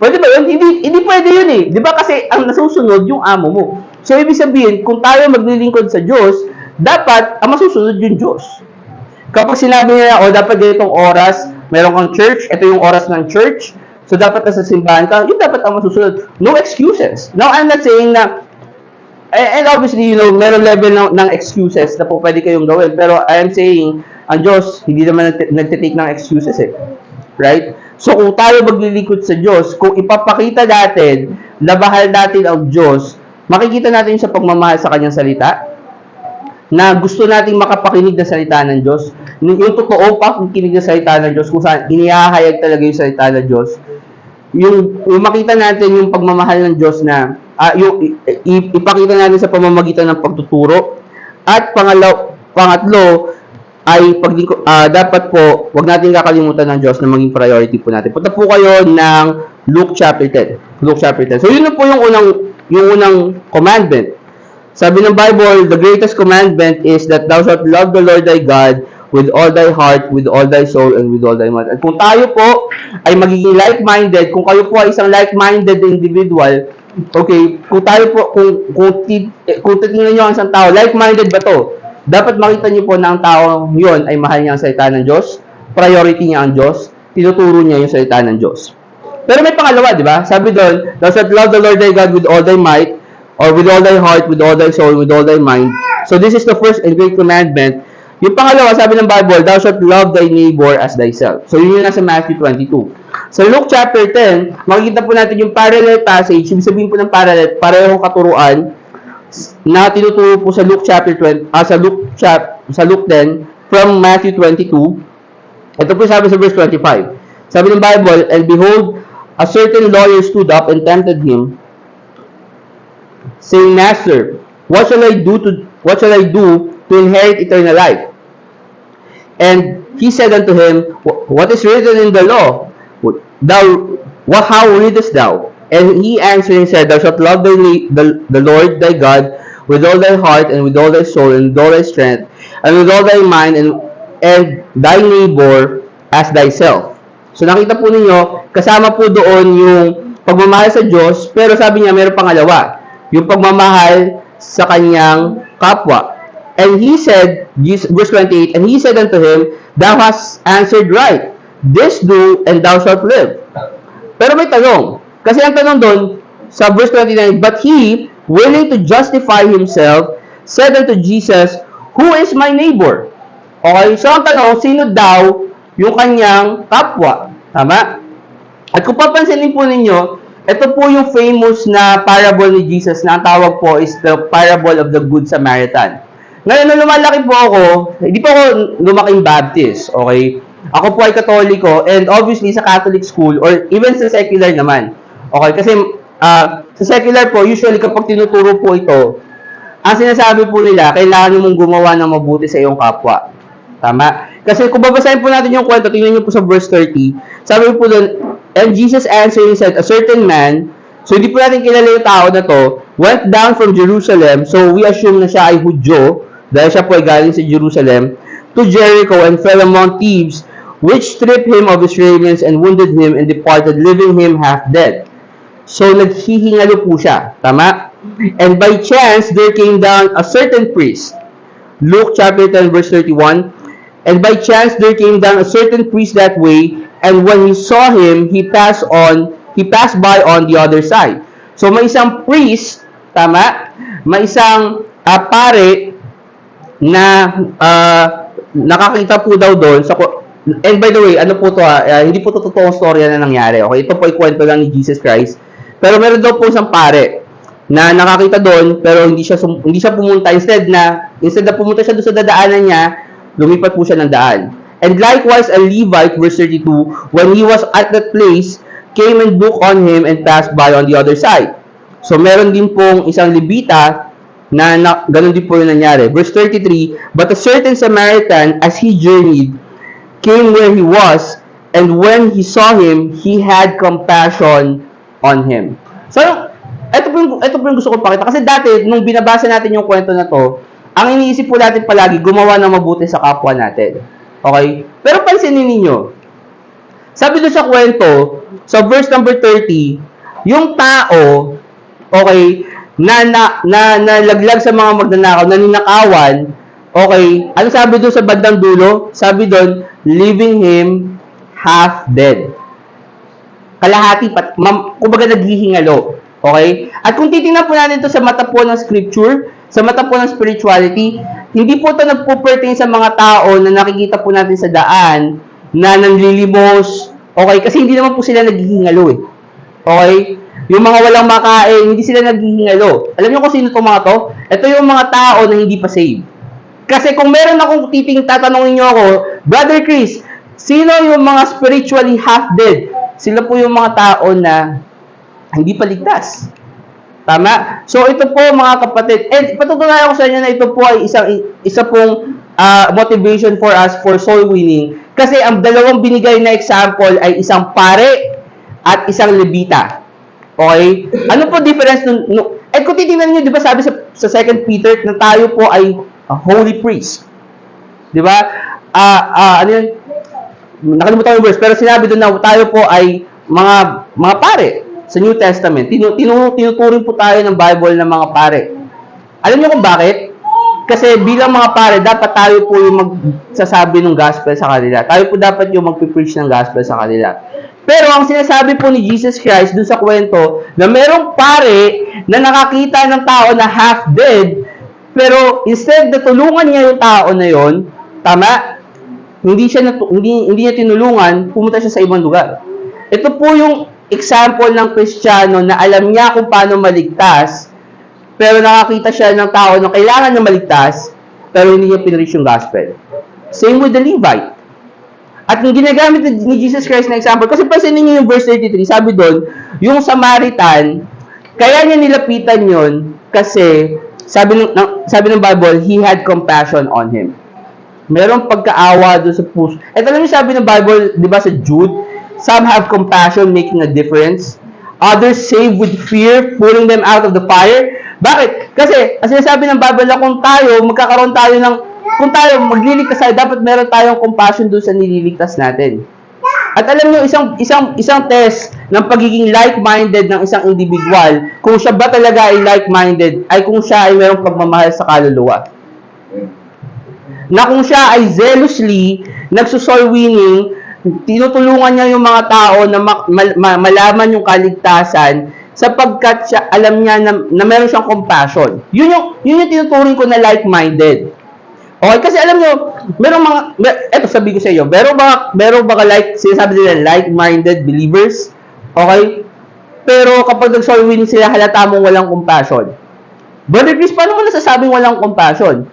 Pwede ba yun? Hindi pwede yun eh. Di ba? Kasi ang nasusunod yung amo mo. So, ibig sabihin, kung tayo maglilingkod sa Diyos, dapat ang masusunod yung Diyos. Kapag sinabi nila, dapat ganitong oras, meron kang church, ito yung oras ng church, So, dapat nasa simbahan ka, yun dapat ang masusunod. No excuses. Now, I'm not saying na, and obviously, meron level ng excuses na po pwede kayong gawin. Pero, I am saying, ang Diyos, hindi naman nagtitake ng excuses eh. Right? So, kung tayo maglilingkod sa Diyos, kung ipapakita natin na bahal natin ang Diyos, makikita natin sa pagmamahal sa Kanyang salita, na gusto nating makapakinig ng salita ng Diyos, yung totoo pa kung kinig ng salita ng Diyos, kung saan inihahayag talaga yung salita ng Diyos, yung makita natin yung pagmamahal ng Diyos na, ipakita natin sa pamamagitan ng pagtuturo, at pangatlo, ay dapat po, wag natin kakalimutan ng Diyos na maging priority po natin. Punta po kayo ng Luke chapter 10. Luke chapter 10. So, yun na po yung unang commandment. Sabi ng Bible, the greatest commandment is that thou shalt love the Lord thy God with all thy heart, with all thy soul, and with all thy mind. At kung tayo po ay magiging like-minded, kung kayo po ay isang like-minded individual, okay, kung tayo po, kung titingnan nyo ang isang tao, like-minded ba to? Dapat makita nyo po na ang tao yun ay mahal niya ang salita ng Diyos, priority niya ang Diyos, tinuturo niya yung salita ng Diyos. Pero may pangalawa, di ba? Sabi doon, thou shalt love the Lord thy God with all thy might, or with all thy heart, with all thy soul, with all thy mind. So this is the first and great commandment. Yung pangalawa, sabi ng Bible, thou shalt love thy neighbor as thyself. So yun yung nasa Matthew 22. Sa Luke chapter 10, makikita po natin yung parallel passage. Ibig sabihin po ng parallel, parehong katuruan na tinuturo po sa Luke chapter 20, sa Luke 10 from Matthew 22. Ito po sabi sa verse 25. Sabi ng Bible, and behold, a certain lawyer stood up and tempted him, saying, Master, what shall I do to inherit eternal life? And he said unto him, what is written in the law? How readest thou? And he answering said, Thou shalt love the Lord thy God with all thy heart, and with all thy soul, and with all thy strength, and with all thy mind, and thy neighbor as thyself. So nakita po ninyo, kasama po doon yung pagmamahal sa Diyos, pero sabi niya mayroong pangalawa, yung pagmamahal sa kanyang kapwa. And he said, verse 28, and he said unto him, Thou hast answered right. This do, and thou shalt live. Pero may tanong. Kasi ang tanong doon, sa verse 29, but he, willing to justify himself, said unto Jesus, Who is my neighbor? Okay, so ang tanong, sino daw yung kanyang kapwa? Tama? At kung papansinin po ninyo, ito po yung famous na parable ni Jesus na ang tawag po is the parable of the Good Samaritan. Ngayon, nung lumalaki po ako, hindi po ako lumaking Baptist, okay? Ako po ay Katoliko, and obviously sa Catholic school, or even sa secular naman. Okay, kasi sa secular po, usually kapag tinuturo po ito, ang sinasabi po nila, kailangan mong gumawa ng mabuti sa iyong kapwa. Tama? Kasi kung babasahin po natin yung kwento, tingnan niyo po sa verse 30, sabi po doon, and Jesus answering said, a certain man, so hindi po natin kilala yung tao na to, went down from Jerusalem, so we assume na siya ay Hudyo, dahil siya po ay galing sa Jerusalem, to Jericho, and fell among thieves, which stripped him of his raiments, and wounded him, and departed, leaving him half dead. So naghihingalo po siya, tama? And by chance, there came down a certain priest, Luke chapter 10 verse 31, and by chance there came down a certain priest that way, and when he saw him, he passed by on the other side. So may isang priest, tama? May isang pare na nakakita po daw doon sa, and by the way, ano po to hindi po to totoong storya na nangyari. Okay, ito po ay kwento lang ni Jesus Christ. Pero meron daw po isang pare na nakakita doon pero hindi siya pumunta, instead na pumunta siya doon sa dadaanan niya, lumipat po siya ng daan. And likewise a Levite, verse 32, when he was at that place, came and looked on him and passed by on the other side. So meron din pong isang Levita na ganun din po yung nangyari. Verse 33, but a certain Samaritan, as he journeyed, came where he was, and when he saw him, he had compassion on him. So, ito po yung gusto ko pakita. Kasi dati, nung binabasa natin yung kwento na to, ang iniisip po natin palagi, gumawa ng mabuti sa kapwa natin. Okay? Pero pansinin ninyo, sabi doon sa kwento, sa verse number 30, yung tao, okay, na laglag sa mga magnanakaw, na ninakawan, okay, ano sabi doon sa bandang dulo? Sabi doon, leaving him half dead. kalahati, kumbaga naghihingalo. Okay? At kung titingnan po natin ito sa mata po ng scripture, sa mata po ng spirituality, hindi po ito nagpo-pertain sa mga tao na nakikita po natin sa daan, na nanlilimos, okay? Kasi hindi naman po sila naghihingalo eh. Okay? Yung mga walang makain, hindi sila naghihingalo. Alam niyo kung sino itong mga to? Ito yung mga tao na hindi pa saved. Kasi kung meron akong tatanungin niyo ako, Brother Chris, sino yung mga spiritually half-dead? Sila po yung mga tao na hindi pa ligtas. Tama? So, ito po mga kapatid. And patutunayan ko sa inyo na ito po ay isa pong motivation for us for soul winning. Kasi ang dalawang binigay na example ay isang pare at isang levita. Okay? Ano po difference kung titingnan niyo, 'di ba sabi sa 2 Peter na tayo po ay a holy priest. 'Di ba? Ano yun? Nakalimutan ko yung verse, pero sinabi doon na tayo po ay mga pare sa New Testament. Tinuturing po tayo ng Bible ng mga pare. Alam niyo kung bakit? Kasi bilang mga pare, dapat tayo po yung magsasabi ng gospel sa kanila. Tayo po dapat yung magpipreach ng gospel sa kanila. Pero ang sinasabi po ni Jesus Christ dun sa kwento, na merong pare na nakakita ng tao na half-dead, pero instead na tulungan niya yung tao na yon, tama? Hindi niya tinulungan, pumunta siya sa ibang lugar. Ito po yung example ng Kristiyano na alam niya kung paano maligtas, pero nakakita siya ng tao na kailangan niya maligtas, pero hindi niya pinreach yung gospel. Same with the Levite. At yung ginagamit ni Jesus Christ na example, kasi pansinin niyo yung verse 33, sabi doon, yung Samaritan, kaya niya nilapitan yon kasi sabi ng Bible, he had compassion on him. Merong pagkaawa doon sa puso. At alam niyo sabi ng Bible, di ba sa Jude, some have compassion, making a difference. Others save with fear, pulling them out of the fire. Bakit? Kasi, ang sinasabi ng Bible na kung tayo magliligtas tayo, dapat meron tayong compassion doon sa nililigtas natin. At alam niyo, isang test ng pagiging like-minded ng isang individual, kung siya ba talaga ay like-minded, ay kung siya ay merong pagmamahal sa kaluluwa. Na kung siya ay zealously nagsusoul winning, tinutulungan niya yung mga tao na malaman yung kaligtasan sapagkat siya, alam niya na meron siyang compassion. Yun yung tinuturing ko na like-minded. Okay, kasi alam niyo, eto sabi ko sa iyo, meron ba sinasabi nila like-minded believers? Okay? Pero kapag nag-soul winning sila, halata mong walang compassion. Brother Chris, paano mo nasasabing walang compassion?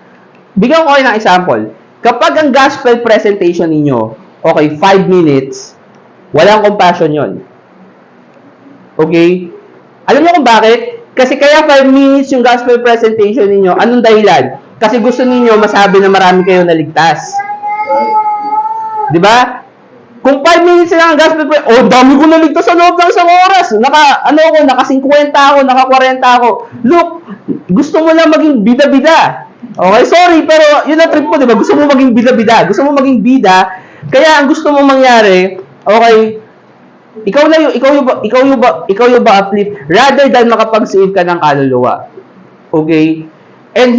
Bigyan ko kayo ng example. Kapag ang gospel presentation ninyo, okay, 5 minutes, walang compassion yon. Okay? Alam niyo kung bakit? Kasi kaya 5 minutes yung gospel presentation ninyo. Anong dahilan? Kasi gusto ninyo masabi na marami kayo naligtas. Diba? Kung 5 minutes lang ang gospel presentation, dami ko naligtas sa loob ng isang oras. Naka 50 ako, naka 40 ako. Look, gusto mo lang maging bida-bida. Okay, sorry, pero yun ang trip mo, diba? Gusto mo maging bida-bida. Gusto mo maging bida, kaya ang gusto mo mangyari, okay, ikaw yung ba uplift rather than makapag-save ka ng kaluluwa. Okay? And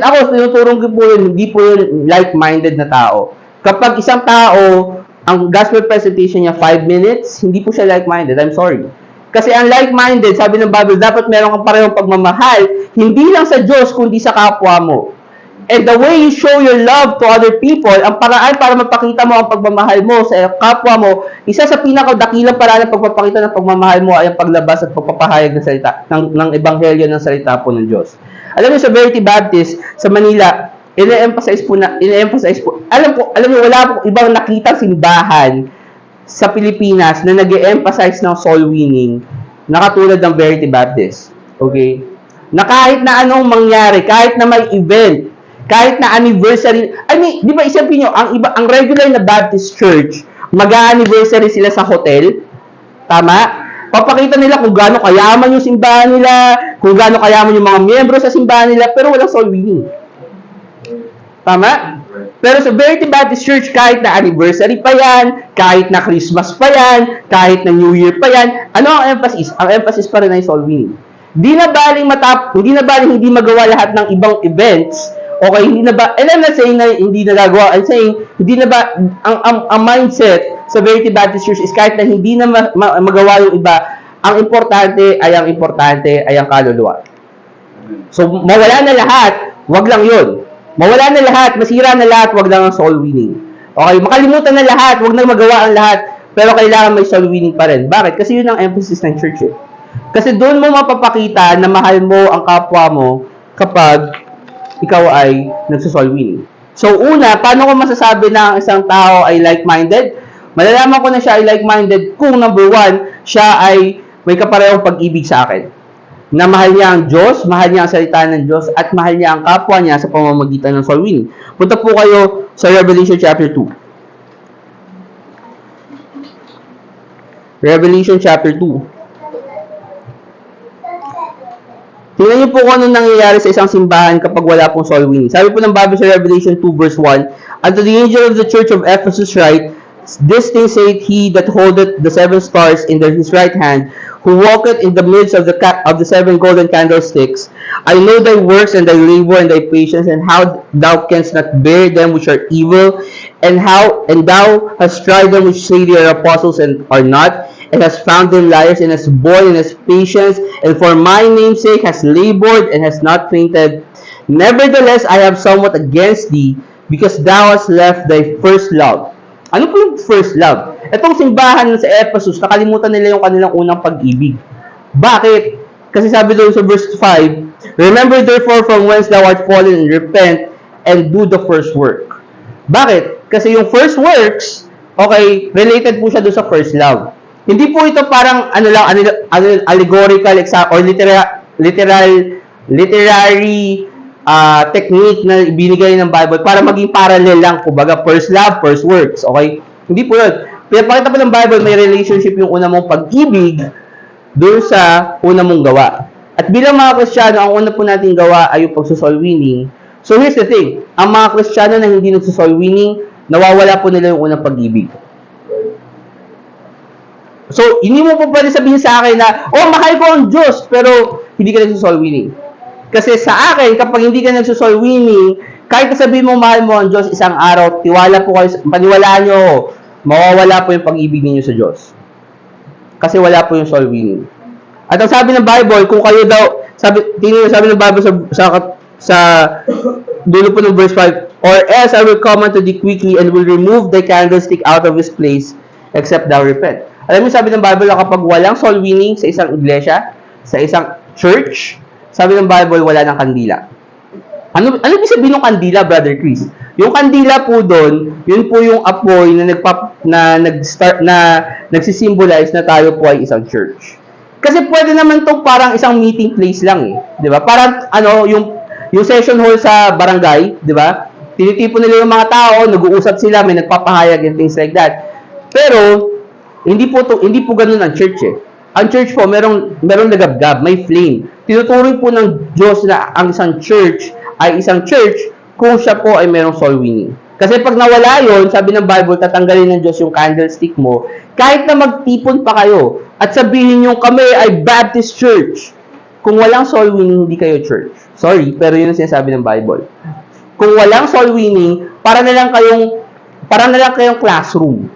ako tinuturong ko po yun, hindi po yun like-minded na tao. Kapag isang tao, ang gospel presentation niya 5 minutes, hindi po siya like-minded. I'm sorry. Kasi ang like-minded, sabi ng Bible, dapat meron kang parehong pagmamahal, hindi lang sa Diyos, kundi sa kapwa mo. And the way you show your love to other people, ang paraan para mapakita mo ang pagmamahal mo sa kapwa mo, isa sa pinakadakilang paraan ng pagpapakita ng pagmamahal mo ay ang paglabas at pagpapahayag ng salita, ng ebanghelyo ng salita po ng Diyos. Alam niyo sa Verity Baptist, sa Manila, ine-emphasize po, alam niyo, wala po ibang nakitang simbahan sa Pilipinas na nag-e-emphasize ng soul winning na katulad ng Verity Baptist. Okay? Na kahit na anong mangyari, kahit na may event, kahit na anniversary, di ba isipin nyo, ang regular na Baptist church, mag-anniversary sila sa hotel, tama? Papakita nila kung gaano kayaman yung simbahan nila, kung gaano kayaman yung mga miyembro sa simbahan nila, pero walang soul winning. Tama? Pero sa Verity Baptist Church, kahit na anniversary pa yan, kahit na Christmas pa yan, kahit na New Year pa yan, ano ang emphasis? Ang emphasis pa rin ay soul winning. Hindi na baling hindi magawa lahat ng ibang events Okay, hindi na ba, and I'm not saying na hindi nagagawa, I'm saying, hindi na ba, ang mindset sa Verity Baptist Church is kahit na hindi na magawa yung iba, ang importante ay ang kaluluwa. So, mawala na lahat, wag lang yun. Mawala na lahat, masira na lahat, wag lang ang soul winning. Okay, makalimutan na lahat, wag na magawa ang lahat, pero kailangan may soul winning pa rin. Bakit? Kasi yun ang emphasis ng church eh. Kasi doon mo mapapakita na mahal mo ang kapwa mo kapag ikaw ay nagsosoul winning. So, una, paano ko masasabi na ang isang tao ay like-minded? Malalaman ko na siya ay like-minded kung number one, siya ay may kaparehong pag-ibig sa akin. Na mahal niya ang Diyos, mahal niya ang salita ng Diyos, at mahal niya ang kapwa niya sa pamamagitan ng soul winning. Punta po kayo sa Revelation chapter 2. Revelation chapter 2. Tingnan niyo po kung ano nangyayari sa isang simbahan kapag wala pong soul winning. Sabi po ng Bible sa Revelation 2 verse 1, "And to the angel of the church of Ephesus write, This thing saith he that holdeth the 7 stars in his right hand, who walketh in the midst of the 7 golden candlesticks. I know thy works and thy labor and thy patience, and how thou canst not bear them which are evil, and thou hast tried them which say they are apostles and are not, and hast found them liars, and hast borne and hast patience, and for my name's sake hast labored and hast not fainted. Nevertheless, I have somewhat against thee, because thou hast left thy first love." Ano po yung first love? Itong simbahan sa Ephesus, nakalimutan nila yung kanilang unang pag-ibig. Bakit? Kasi sabi doon sa verse 5, "Remember therefore from whence thou art fallen, and repent, and do the first work." Bakit? Kasi yung first works, okay, related po siya doon sa first love. Hindi po ito parang allegorical or literary technique na binigay ng Bible para maging parallel lang, kumbaga first love, first works, okay? Hindi po yun. Pinapakita po ng Bible, may relationship yung una mong pag-ibig doon sa una mong gawa. At bilang mga Kristiyano, ang una po nating gawa ay yung pagsusoul winning. So here's the thing, ang mga Kristiyano na hindi nagsusoul winning, nawawala po nila yung unang pag-ibig. So, hindi mo po pwede sabihin sa akin na, oh, mahal ko ang Diyos, pero hindi ka nagsusoul winning. Kasi sa akin, kapag hindi ka nagsusoul winning, kahit sabihin mo mahal mo ang Diyos isang araw, paniwalaan nyo, mawawala po yung pag-ibig ninyo sa Diyos. Kasi wala po yung soul winning. At ang sabi ng Bible, kung kayo daw, sabi ng Bible sa dulo po ng verse 5, "Or else I will come unto thee quickly and will remove thy candlestick out of his place, except thou repent." Alam mo, sabi ng Bible na kapag walang soul winning sa isang iglesia, sa isang church, sabi ng Bible, wala ng kandila. Ano ibig sabihin ng kandila, Brother Chris? Yung kandila po doon, yun po yung apoy na nagsisimbolize na tayo po ay isang church. Kasi pwede naman to parang isang meeting place lang eh, 'di ba? Parang yung session hall sa barangay, 'di ba? Tinitipon nila yung mga tao, nag-uusap sila, may nagpapahayag and things like that. Pero hindi po ganoon ang church eh. Ang church po, merong nagabgab, may flame. Tinuturing po ng Diyos na ang isang church ay isang church kung siya po ay merong soul winning. Kasi pag nawala yon, sabi ng Bible, tatanggalin ng Diyos yung candlestick mo, kahit na magtipon pa kayo, at sabihin nyo kami ay Baptist Church. Kung walang soul winning, hindi kayo church. Sorry, pero yun ang sinasabi ng Bible. Kung walang soul winning, para na lang kayong classroom.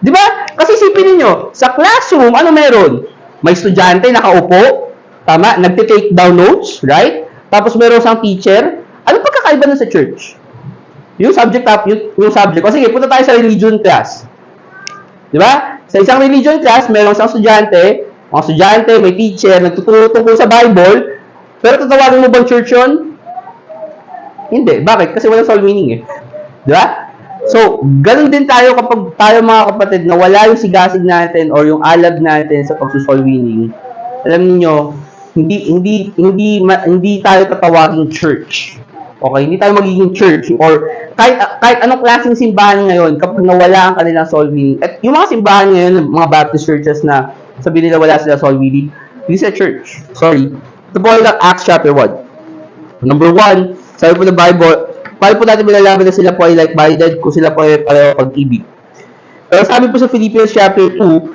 Di ba? Kasi isipin niyo, sa classroom, ano meron? May estudyante nakaupo, tama, nagte-take down notes, right? Tapos meron isang teacher. Ano pagkakaiba na sa church? Yung subject. O sige, punta tayo sa religion class. Di ba? Sa isang religion class, meron isang estudyante, may teacher, nagtuturo tungkol sa Bible, pero tatawagin mo bang church yun? Hindi. Bakit? Kasi walang soul winning eh. Di ba? So, ganun din tayo kapag tayo mga kapatid na wala yung sigasig natin or yung alab natin sa pagsusoul winning. Alam niyo, hindi tayo tatawagin church. Okay, hindi tayo magiging church or kahit anong klaseng simbahan ngayon kapag nawala ang kanilang soul winning. At yung mga simbahan ngayon, mga Baptist churches na sabi nila wala sila soul winning, hindi sila church. Sorry. Ito po ay Acts chapter 1. Number 1, sabi po ng Bible, paano po natin malalaman na sila po ay like-minded kung sila po ay pareho pag-ibig? Pero sabi po sa Philippians chapter 2,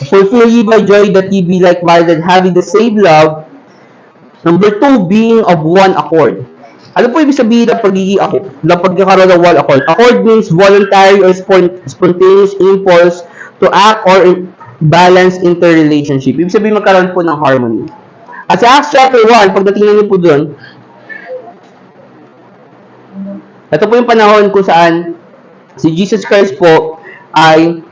"Fulfill ye my joy that ye be like-minded, having the same love." Number 2, being of one accord. Ano po ibig sabihin ng pagkakaroon ng one accord? Accord means voluntary or spontaneous impulse to act or balance interrelationship. Ibig sabihin magkaroon po ng harmony. At sa Acts chapter 1, pag natingnan niyo po doon, ito po yung panahon kung saan si Jesus Christ po ay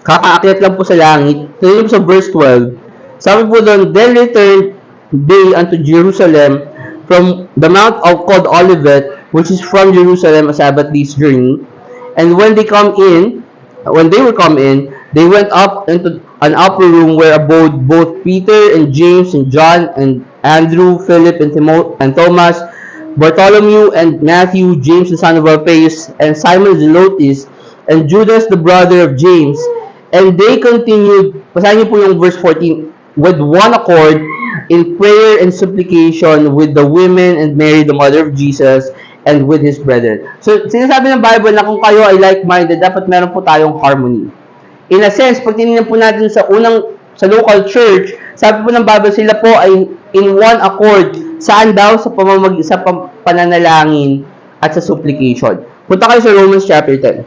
kakaakyat lang po sa langit. Tingnan po sa verse 12. Sabi po doon, then returned they unto Jerusalem from the mount of called Olivet, which is from Jerusalem a Sabbath day's journey. And when they were come in, they went up into an upper room where abode both Peter and James and John and Andrew, Philip and Thomas, Bartholomew and Matthew, James the son of Alphaeus, and Simon Zelotes, and Judas the brother of James. And they continued, basahin niyo po yung verse 14, with one accord, in prayer and supplication with the women and Mary, the mother of Jesus, and with his brethren. So, sinasabi ng Bible na kung kayo ay like-minded, dapat meron po tayong harmony. In a sense, pag tinignan po natin sa local church, sabi po ng Bible, sila po ay in one accord. Saan daw? Sa pananalangin at sa supplication. Punta kayo sa Romans chapter 10.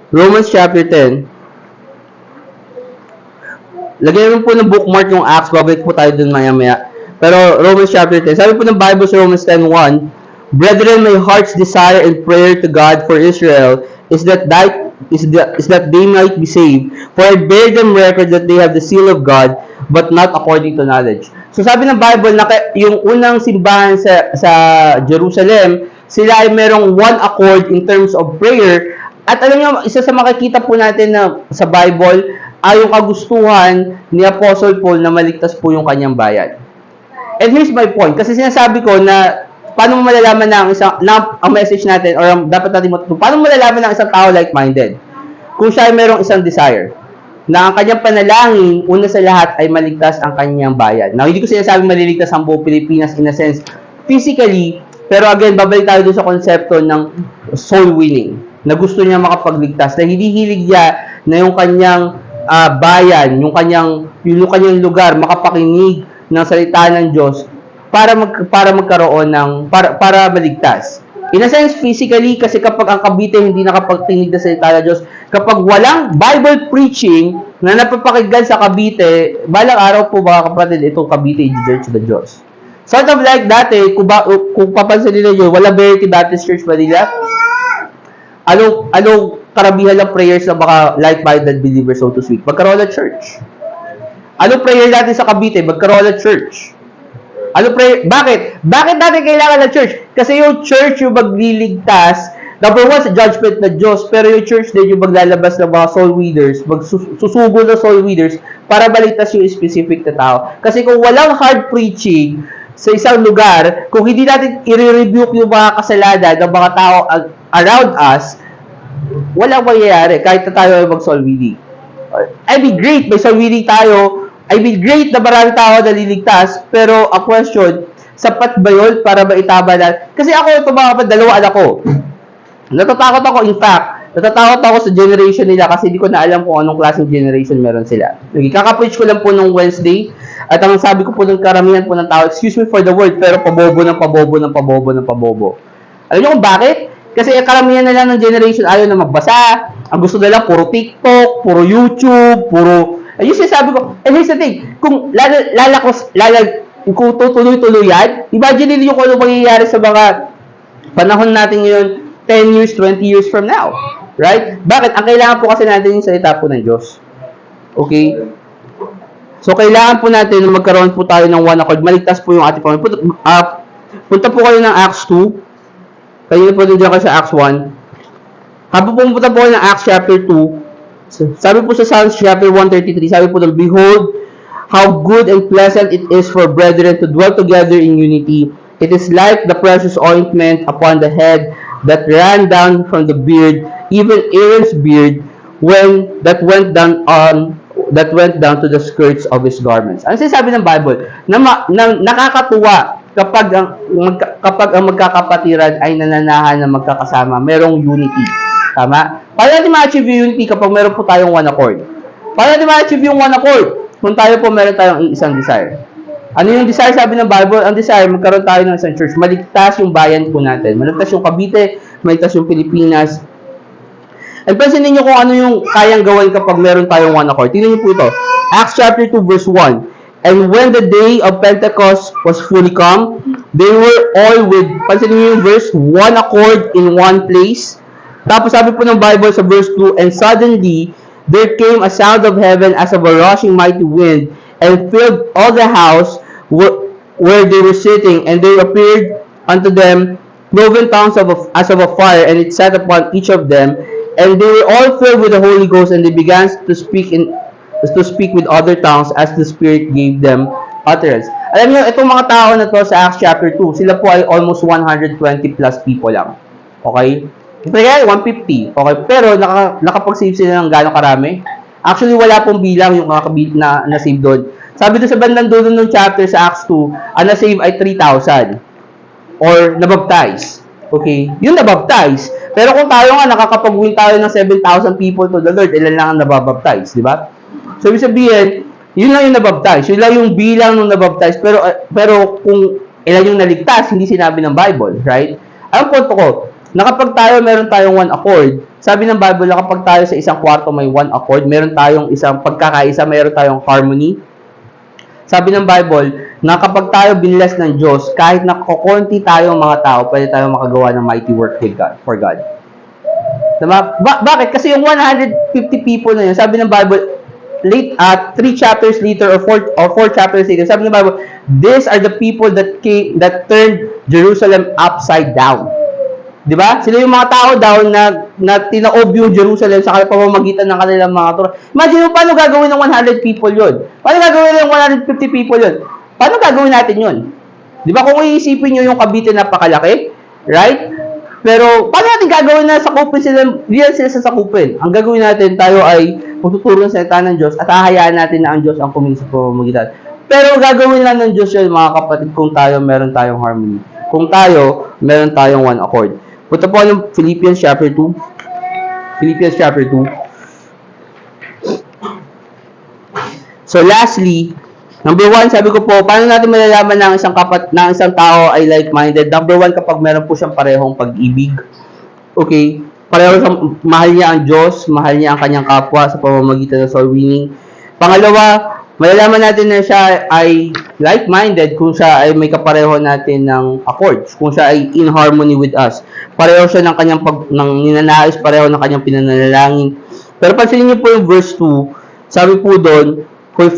Romans chapter 10. Lagyan mo po ng bookmark yung Acts, babalik po tayo dun maya-maya. Pero Romans chapter 10, sabi po ng Bible sa Romans 10:1, brethren, my heart's desire and prayer to God for Israel is that they might be saved. For I bear them record that they have the seal of God, but not according to knowledge. So sabi ng Bible na yung unang simbahan sa Jerusalem, sila ay merong one accord in terms of prayer. At alam niyo, isa sa makikita po natin na sa Bible ay yung kagustuhan ni Apostle Paul na maligtas po yung kanyang bayan. And here's my point, kasi sinasabi ko na paano mo malalaman na ang message natin or dapat natin matutunan, paano mo malalaman na isang tao like-minded? Kung siya ay merong isang desire na ang kanyang panalangin, una sa lahat ay maligtas ang kanyang bayan. Now, hindi ko sinasabing maliligtas ang buong Pilipinas in a sense physically, pero again, babalik tayo doon sa konsepto ng soul winning, na gusto niya makapagligtas, na hinihilig niya na yung kanyang bayan, yung kanyang lugar makapakinig ng salita ng Diyos para magkaroon ng para maligtas. In a sense, physically, kasi kapag ang Cavite hindi nakapagtinig ng salita ng Diyos, kapag walang Bible preaching na napapakinggan sa Cavite, balang araw po mga kapatid, itong Cavite i-judge the Diyos. Sort of like dati, kung papansin nila wala Verity Baptist Church Manila, anong karabihan ng prayers na baka like-minded believers, so to speak? Magkaroon ng church. Anong prayer natin sa Cavite? Magkaroon ng church. Ano prayer? Bakit? Bakit natin kailangan ng church? Kasi yung church yung magliligtas, number one, sa judgment ng Diyos, pero yung church din yung maglalabas ng mga soul winners, magsusugo ng soul winners para baligtas yung specific na tao. Kasi kung walang hard preaching sa isang lugar, kung hindi natin i-rebuke yung mga kasalanan ng mga tao around us, walang mangyayari kahit na tayo ay mag-soul winning. I mean, great, may soul winning tayo. I mean, great na marami tao na liligtas, pero a question, sapat ba yun para maitama na? Kasi ako, ito mga kapatid, dalawa anak ko. Natatakot ako, in fact, natatakot ako sa generation nila kasi hindi ko na alam kung anong klaseng generation meron sila. Kaka-preach ko lang po nung Wednesday, at ang sabi ko po ng karamihan po ng tao, excuse me for the word, pero pabobo. Alam niyo kung bakit? Kasi karamihan na lang ng generation ayaw na magbasa. Ang gusto nila puro TikTok, puro YouTube, puro... Ayun sinasabi ko, and here's the thing, kung kung tutuloy-tuloy yan, imagine niyo kung ano mangyayari sa mga panahon natin ngayon, 10 years, 20 years from now. Right? Bakit? Ang kailangan po kasi natin yung salita po ng Diyos. Okay? So, kailangan po natin na magkaroon po tayo ng one accord. Maligtas po yung ating Panginoon. Punta po kayo ng Acts 2. Kayo po din kayo sa Acts 1. Habang pumunta po kayo ng Acts chapter 2, sabi po sa Psalms chapter 133, sabi po doon, behold, how good and pleasant it is for brethren to dwell together in unity. It is like the precious ointment upon the head that ran down from the beard, even Aaron's beard, that went down to the skirts of his garments. Ano sinasabi ng Bible? Na nakakatuwa kapag ang magkakapatiran ay nananahan na magkakasama, merong unity. Tama? Para natin ma-achieve yung unity kapag meron po tayong one accord. Para natin ma-achieve yung one accord, kung tayo po meron tayong isang desire. Ano yung desire, sabi ng Bible? Ang desire, magkaroon tayo ng isang church. Maligtas yung bayan po natin. Maligtas yung Cavite, maligtas yung Pilipinas. And pansinin niyo kung ano yung kayang gawin kapag meron tayong one accord. Tingnan niyo po ito. Acts chapter 2 verse 1. And when the day of Pentecost was fully come, they were all with, pansinin niyo yung verse, one accord in one place. Tapos sabi po ng Bible sa verse 2, and suddenly there came a sound of heaven as of a rushing mighty wind, and filled all the house where they were sitting, and there appeared unto them cloven tongues as of a fire, and it sat upon each of them, and they were all filled with the Holy Ghost, and they began to speak with other tongues as the Spirit gave them utterance. Alam niyo, itong mga tao na to sa Acts chapter 2, sila po ay almost 120 plus people lang. Okay? Kaya 150. Okay? Pero nakapag-save sila ng gano'ng karami. Actually, wala pong bilang yung na save doon. Sabi doon sa bandang dulo ng chapter sa Acts 2, ang na-save ay 3,000 or nabaptize. Okay? Yun nabaptize. Pero kung tayo nga nakakapag-win tayo ng 7,000 people to the Lord, ilan lang ang nababaptize, di ba? So, ibig sabihin, yun lang yung nabaptize. Yun lang yung bilang ng nabaptize. Pero kung ilan yung naligtas, hindi sinabi ng Bible, right? Ang punto ko, na kapag tayo meron tayong one accord, sabi ng Bible na kapag tayo sa isang kwarto may one accord, meron tayong isang pagkakaisa, meron tayong harmony. Sabi ng Bible na kapag tayo binless ng Diyos, kahit na kukunti tayong mga tao, pwede tayong makagawa ng mighty work for God. Diba? Bakit? Kasi yung 150 people na yun, sabi ng Bible, 3 chapters later or 4 chapters later, sabi ng Bible, these are the people that turned Jerusalem upside down. Di ba? Sila yung mga tao daw na tinaob yung Jerusalem sa pamamagitan ng kanilang mga turo. Imagine mo, paano gagawin ng 100 people yun? Paano gagawin ng 150 people yun? Paano gagawin natin yun? Di ba? Kung iisipin nyo yung Cavite napakalaki, right? Pero, paano natin gagawin na sakupin sila, real sila sa sakupin? Ang gagawin natin, tayo ay magtuturo ng salita ng Diyos at hahayaan natin na ang Diyos ang kumilos sa pamamagitan. Pero gagawin lang ng Diyos yun, mga kapatid, kung tayo meron tayong harmony. Kung tayo meron tayong one accord. Punta po ng Philippians chapter 2. Philippians chapter 2. So lastly, number 1, sabi ko po, paano natin malalaman na ang isang tao ay like-minded? Number 1, kapag meron po siyang parehong pag-ibig. Okay? Pareho siyang, mahal niya ang Diyos, mahal niya ang kanyang kapwa sa pamamagitan ng soul winning. Pangalawa, malalaman natin na siya ay like-minded kung siya ay may kapareho natin ng accords, kung siya ay in harmony with us. Pareho siya ng kanyang ninanais, pareho ng kanyang pinanalangin. Pero pansinin niyo po yung verse 2, sabi po doon, for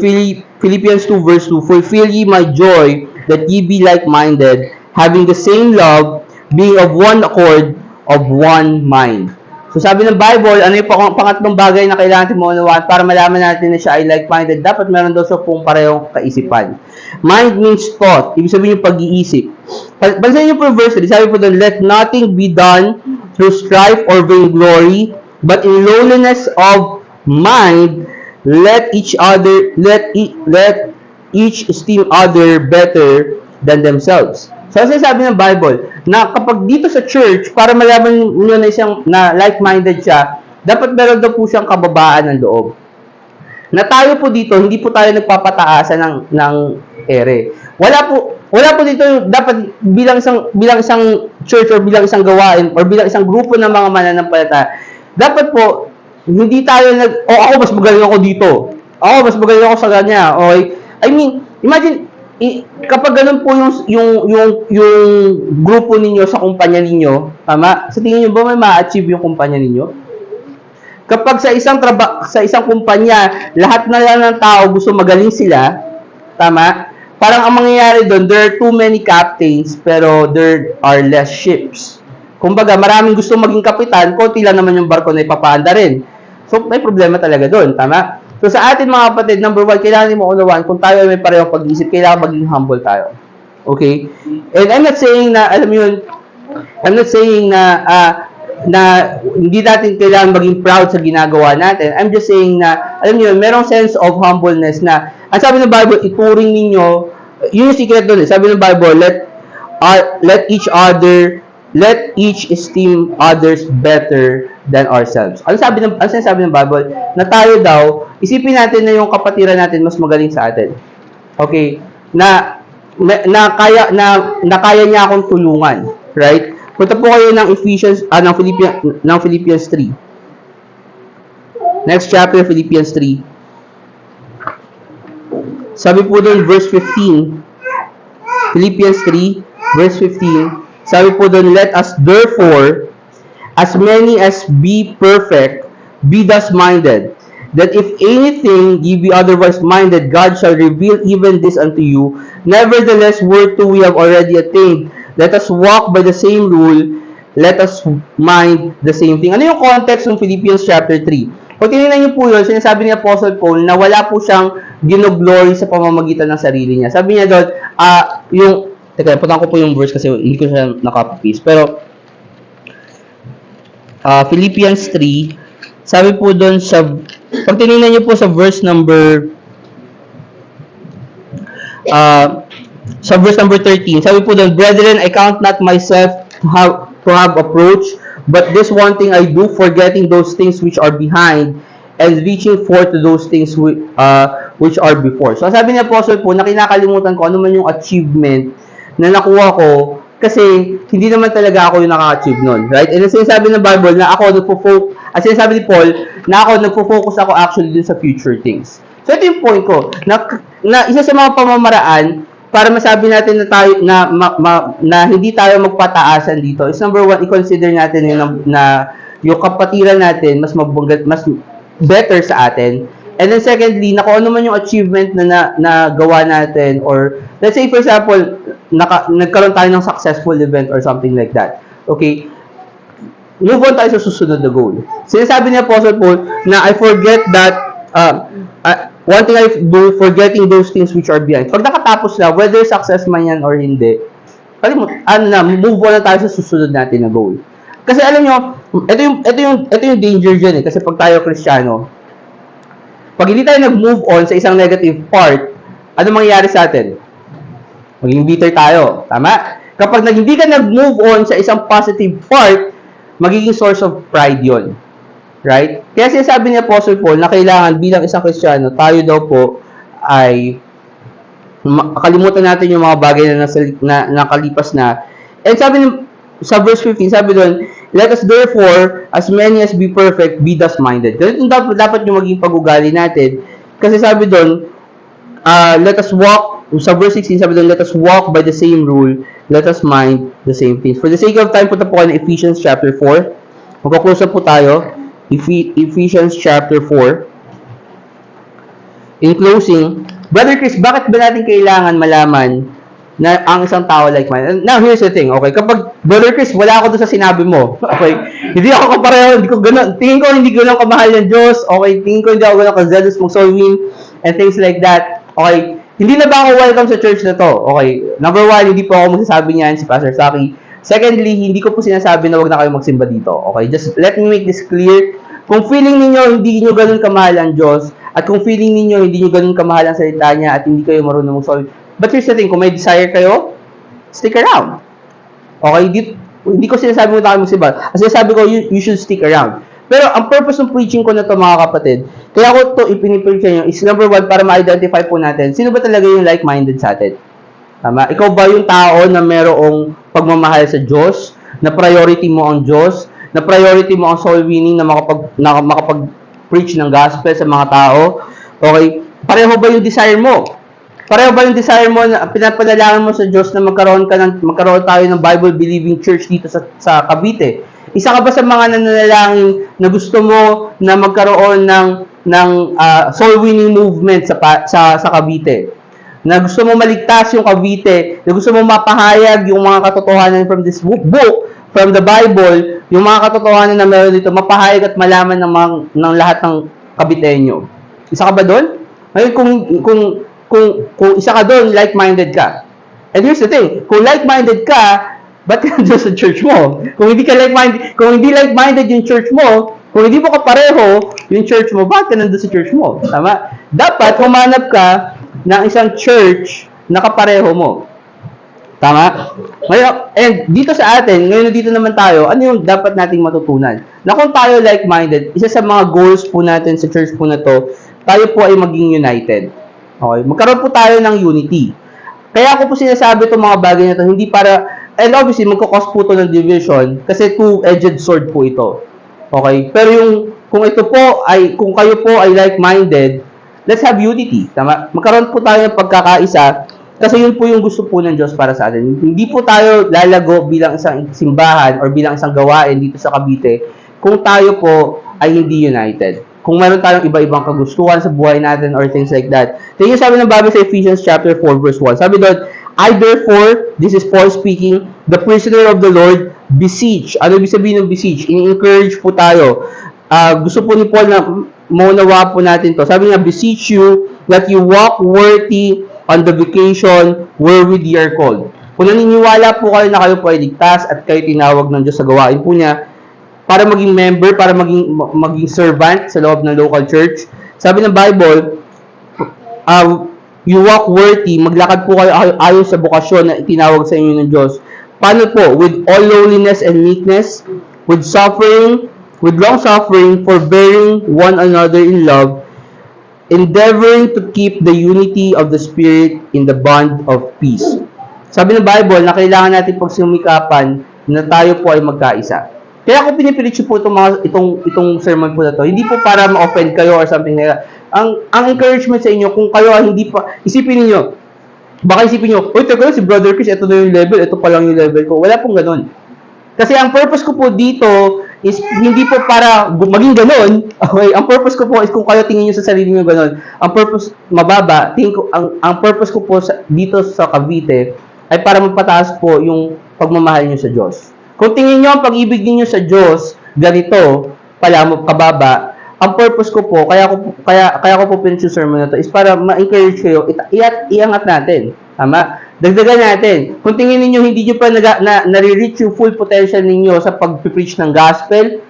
Philippians 2 verse 2, fulfill ye my joy that ye be like-minded, having the same love, being of one accord, of one mind. So sabi ng Bible, ano yung pangatlong bagay na kailangan natin maunawaan para malaman natin na siya ay like-minded? Dapat meron daw siya pong parehong kaisipan. Mind means thought. Ibig sabihin yung pag-iisip. Pansin niyo po yung verse 3. Sabi po doon, let nothing be done through strife or vainglory, but in lowliness of mind, let each esteem other better than themselves. So, sabi ng Bible, na kapag dito sa church, para malaman nyo na like-minded siya, dapat meron daw po siyang kababaan ng loob. Na tayo po dito, hindi po tayo nagpapataasan ng ere. Wala po dito, dapat bilang isang church or bilang isang gawain or bilang isang grupo ng mga mananampalataya, dapat po, hindi tayo ako mas magaling ako dito. Ako mas magaling ako sa kanya. Okay? I mean, imagine, kapag ganun po yung grupo ninyo sa kumpanya ninyo, tama? Sa tingin niyo ba may ma-achieve yung kumpanya ninyo? Kapag sa isang kumpanya, lahat na lang ng tao gusto magaling sila, tama? Parang ang mangyayari doon, there are too many captains, pero there are less ships. Kumbaga, maraming gusto maging kapitan, konti lang naman yung barko na ipapaanda rin. So, may problema talaga doon, tama? So, sa atin mga kapatid, number 1, kailangan mo unawaan kung tayo ay may parehong pag-iisip, kailangan maging humble tayo. Okay? And I'm not saying na, alam mo yun, I'm not saying na hindi natin kailangan maging proud sa ginagawa natin. I'm just saying na, alam mo yun, merong sense of humbleness na, ang sabi ng Bible, ituring ninyo, yun yung secret doon. Sabi ng Bible, let each esteem others better than ourselves. Ano sabi ng Bible? Na tayo daw, isipin natin na yung kapatiran natin mas magaling sa atin. Okay? na kaya niya akong tulungan, right? Punta po kayo ng Philippians 3. Next chapter, Philippians 3. Sabi po doon, verse 15. Philippians 3, verse 15. Sabi po doon, let us therefore, as many as be perfect, be thus minded, that if anything ye be otherwise minded, God shall reveal even this unto you. Nevertheless, whereto we have already attained, let us walk by the same rule, let us mind the same thing. Ano yung context ng Philippians chapter 3? Kung tinignan niyo po yun, sinasabi ni Apostle Paul na wala po siyang ginoglory sa pamamagitan ng sarili niya. Sabi niya doon, teka, putan ko po yung verse kasi hindi ko siya nakapapis. Pero, Philippians 3, sabi po doon pag tinignan niyo po sa verse number 13, sabi po doon, brethren, I count not myself to have approached, but this one thing I do, forgetting those things which are behind, and reaching forth to those things which are before. So, sabi ni Apostle po, na kinakalimutan ko ano man yung achievement na nakuha ko, kasi hindi naman talaga ako yung naka-achieve nun, right? And sinasabi ng Bible na sinasabi ni Paul, na ako nagpo-focus ako actually dun sa future things. So, ito yung point ko, na isa sa mga pamamaraan para masabi natin na tayo na hindi tayo magpataasan dito is number one, i-consider natin yung kapatiran natin mas better sa atin. And then secondly, kung ano man yung achievement na gawa natin, or let's say for example, nagkaroon tayo ng successful event or something like that. Okay? Move on tayo sa susunod na goal. Sinasabi ni Apostle Paul na I forget that one thing I do, forgetting those things which are behind. Pag nakatapos na, whether success man yan or hindi, move on na tayo sa susunod natin na goal. Kasi alam nyo, ito yung danger dyan eh. Kasi pag tayo Kristiyano, pag hindi tayo nag-move on sa isang negative part, ano mangyayari sa atin? Maging bitter tayo. Tama? Kapag hindi ka nag-move on sa isang positive part, magiging source of pride yon. Right? Kaya sinasabi ni Apostle Paul na kailangan bilang isang Kristiyano, tayo daw po ay kalimutan natin yung mga bagay na nakalipas na. And sabi sa verse 15, sabi doon, let us therefore, as many as be perfect, be thus minded. Ganito dapat yung maging pag-ugali natin. Kasi sabi doon, let us walk, sa verse 16, sabi doon, let us walk by the same rule, let us mind the same things. For the sake of time, punta po kayo ng Ephesians chapter 4. Magkaklose po tayo. Ephesians chapter 4. In closing, Brother Chris, bakit ba natin kailangan malaman na ang isang tao like-minded? Now, here's the thing, okay? Kapag, Brother Chris, wala ako doon sa sinabi mo, okay? Hindi ako kapareho, hindi ko gano'n, tingin ko hindi gano'n kamahal ng Diyos, okay? Tingin ko hindi ako gano'n kazealous mag-soul win, and things like that, okay? Hindi na ba ako welcome sa church na to? Okay, number one, hindi po ako magsasabi niyan, si Pastor Saki. Secondly, hindi ko po sinasabi na wag na kayo magsimba dito. Okay, just let me make this clear. Kung feeling ninyo hindi niyo ganoon kamahal ang Diyos, at kung feeling ninyo hindi niyo ganoon kamahal ang salita niya, at hindi kayo marunong mag-solve, but here's the thing, kung may desire kayo, stick around. Okay, hindi ko sinasabi mo na kayo magsimba. As sinasabi ko, you should stick around. Pero ang purpose ng preaching ko na to, mga kapatid, kaya ko to ipinipreach nyo, is number one, para ma-identify po natin, sino ba talaga yung like-minded sa atin? Tama? Ikaw ba yung tao na merong pagmamahal sa Diyos, na priority mo ang Diyos, na priority mo ang soul winning, na makapag-preach ng gospel sa mga tao? Okay? Pareho ba yung desire mo? Pareho ba yung desire mo na pinapadalangin mo sa Diyos na magkaroon tayo ng Bible-believing church dito sa Cavite? Isa ka ba sa mga nananalangin na gusto mo na magkaroon ng soul winning movement sa Cavite? Na gusto mo maligtas yung Cavite, na gusto mo mapahayag yung mga katotohanan from this book, from the Bible, yung mga katotohanan na meron dito, mapahayag at malaman ng lahat ng Caviteño. Isa ka ba doon? Ngayon, kung isa ka doon, like-minded ka. And here's the thing, kung like-minded ka, ba't ka nandun sa church mo? Kung hindi like-minded yung church mo, kung hindi mo kapareho yung church mo, ba't ka nandun sa church mo? Tama? Dapat humanap ka ng isang church na kapareho mo. Tama? Ngayon, and dito sa atin, ngayon dito naman tayo, ano yung dapat nating matutunan? Na kung tayo like-minded, isa sa mga goals po natin sa church po na to, tayo po ay maging united. Okay? Magkaroon po tayo ng unity. Kaya ako po sinasabi itong mga bagay na ito, hindi para, and obviously, magkakos po ito ng division, kasi two-edged sword po ito. Okay? Pero kung ito po ay, kung kayo po ay like-minded, let's have unity. Tama? Magkaroon po tayo ng pagkakaisa, kasi yun po yung gusto po ng Diyos para sa atin. Hindi po tayo lalago bilang isang simbahan or bilang isang gawain dito sa Cavite kung tayo po ay hindi united. Kung meron tayong iba-ibang kagustuhan sa buhay natin or things like that. Tingnan sabi ng Bible sa Ephesians chapter 4 verse 1. Sabi doon, I therefore, this is Paul speaking, the prisoner of the Lord, beseech. Ano ibig sabihin ng beseech? I-encourage po tayo. Gusto po ni Paul na maunawa po natin to. Sabi niya, beseech you that you walk worthy on the vocation wherewith ye are called. Kung naniniwala po kayo na kayo po ay ligtas at kayo tinawag ng Diyos sa gawain po niya, para maging member, para maging servant sa loob ng local church. Sabi ng Bible, you walk worthy, maglakad po kayo ayon sa bukasyon na itinawag sa inyo ng Diyos. Paano po? With all lowliness and meekness, with suffering, with long suffering, forbearing one another in love, endeavoring to keep the unity of the Spirit in the bond of peace. Sabi ng Bible na kailangan natin pagsumikapan na tayo po ay magkaisa. Kaya ako pinipreach po itong sermon po na to, hindi po para ma-offend kayo or something like that. Ang encouragement sa inyo, kung kayo hindi pa, isipin niyo, baka isipin niyo, uy, teka, si Brother Chris, ito na yung level, ito pa lang yung level ko. Wala pong ganun. Kasi ang purpose ko po dito is hindi po para maging ganun. Okay, ang purpose ko po is kung kayo tingin niyo sa sarili niyo ganun. Ang purpose mababa, ang purpose ko po dito sa Cavite ay para mapataas po yung pagmamahal niyo sa Diyos. Kung tingin nyo ang pag-ibig niyo sa Diyos, ganito, pala mo kababa, ang purpose ko po, kaya ko po pinitch yung sermon na to, is para ma-encourage kayo, iangat natin. Tama? Dagdagan natin. Kung tingin niyo hindi niyo pa nare-reach yung full potential ninyo sa pag-preach ng gospel,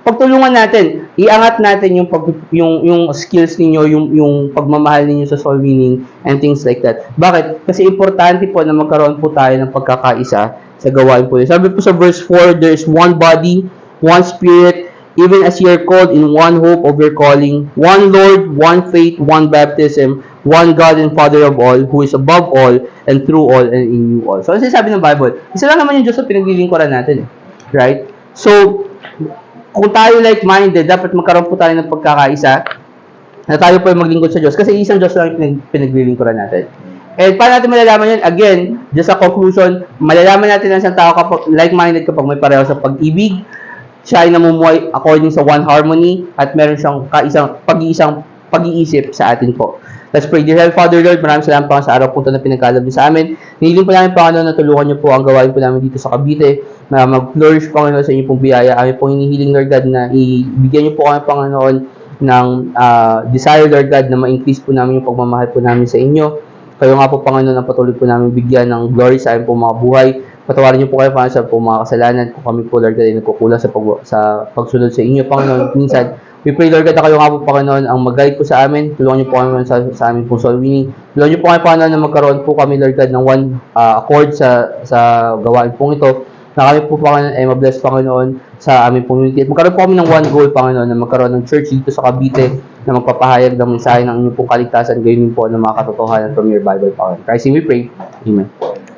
pagtulungan natin, iangat natin yung skills ninyo, yung pagmamahal ninyo sa soul winning and things like that. Bakit? Kasi importante po na magkaroon po tayo ng pagkakaisa sa gawain po. Sabi po sa verse 4, there is one body, one spirit, even as ye are called in one hope of your calling, one Lord, one faith, one baptism, one God and Father of all, who is above all, and through all, and in you all. So, ano sinasabi ng Bible? Isa lang naman yung Diyos na pinaglilingkuran natin. Right? So, kung tayo like-minded, dapat magkaroon po tayo ng pagkakaisa na tayo po ay maglingkod sa Diyos kasi isang Diyos lang yung pinaglilingkuran natin. And paano natin malalaman yan? Again, just a conclusion, malalaman natin na isang tao kapag like-minded kapag may pareho sa pag-ibig, siya ay namumuhay according sa one harmony at meron siyang pag-iisang pag-iisip sa atin po. Let's pray. Dear Heavenly Father, Lord, maraming salamat po sa araw po ito na pinagkalab niyo sa amin. Hinihiling po namin, Panginoon, na tulungan niyo po ang gawain po namin dito sa Cavite na mag-flourish, Panginoon, sa inyo pong biyaya. Amin pong hinihiling, Lord God, na ibigyan niyo po kami, Panginoon, ng desire, Lord God, na ma-increase po namin yung pagmamahal po namin sa inyo. Kayo nga po, Panginoon, ang patuloy po namin bigyan ng glory sa aming pong mga buhay. Patawarin niyo po kayo, Panginoon, sa pong mga kasalanan kung kami po, Lord God, ay nagkukulang sa pagsunod sa inyo, Panginoon. Minsan, we pray, Lord God, na kayo nga po, Panginoon, ang mag-guide po sa amin. Tulungan niyo po kami sa aming pong soul winning. Tulungan niyo po kami, Panginoon, na magkaroon po kami, Lord God, ng one accord sa gawain pong ito. Na kami po, Panginoon, ay mabless, Panginoon, sa aming community. At magkaroon po kami ng one goal, Panginoon, na magkaroon ng church dito sa Cavite na magpapahayag ng mensahe ng inyong pong kaligtasan, gayon din po ng mga katotohanan from your Bible, Panginoon. Christ, we pray. Amen.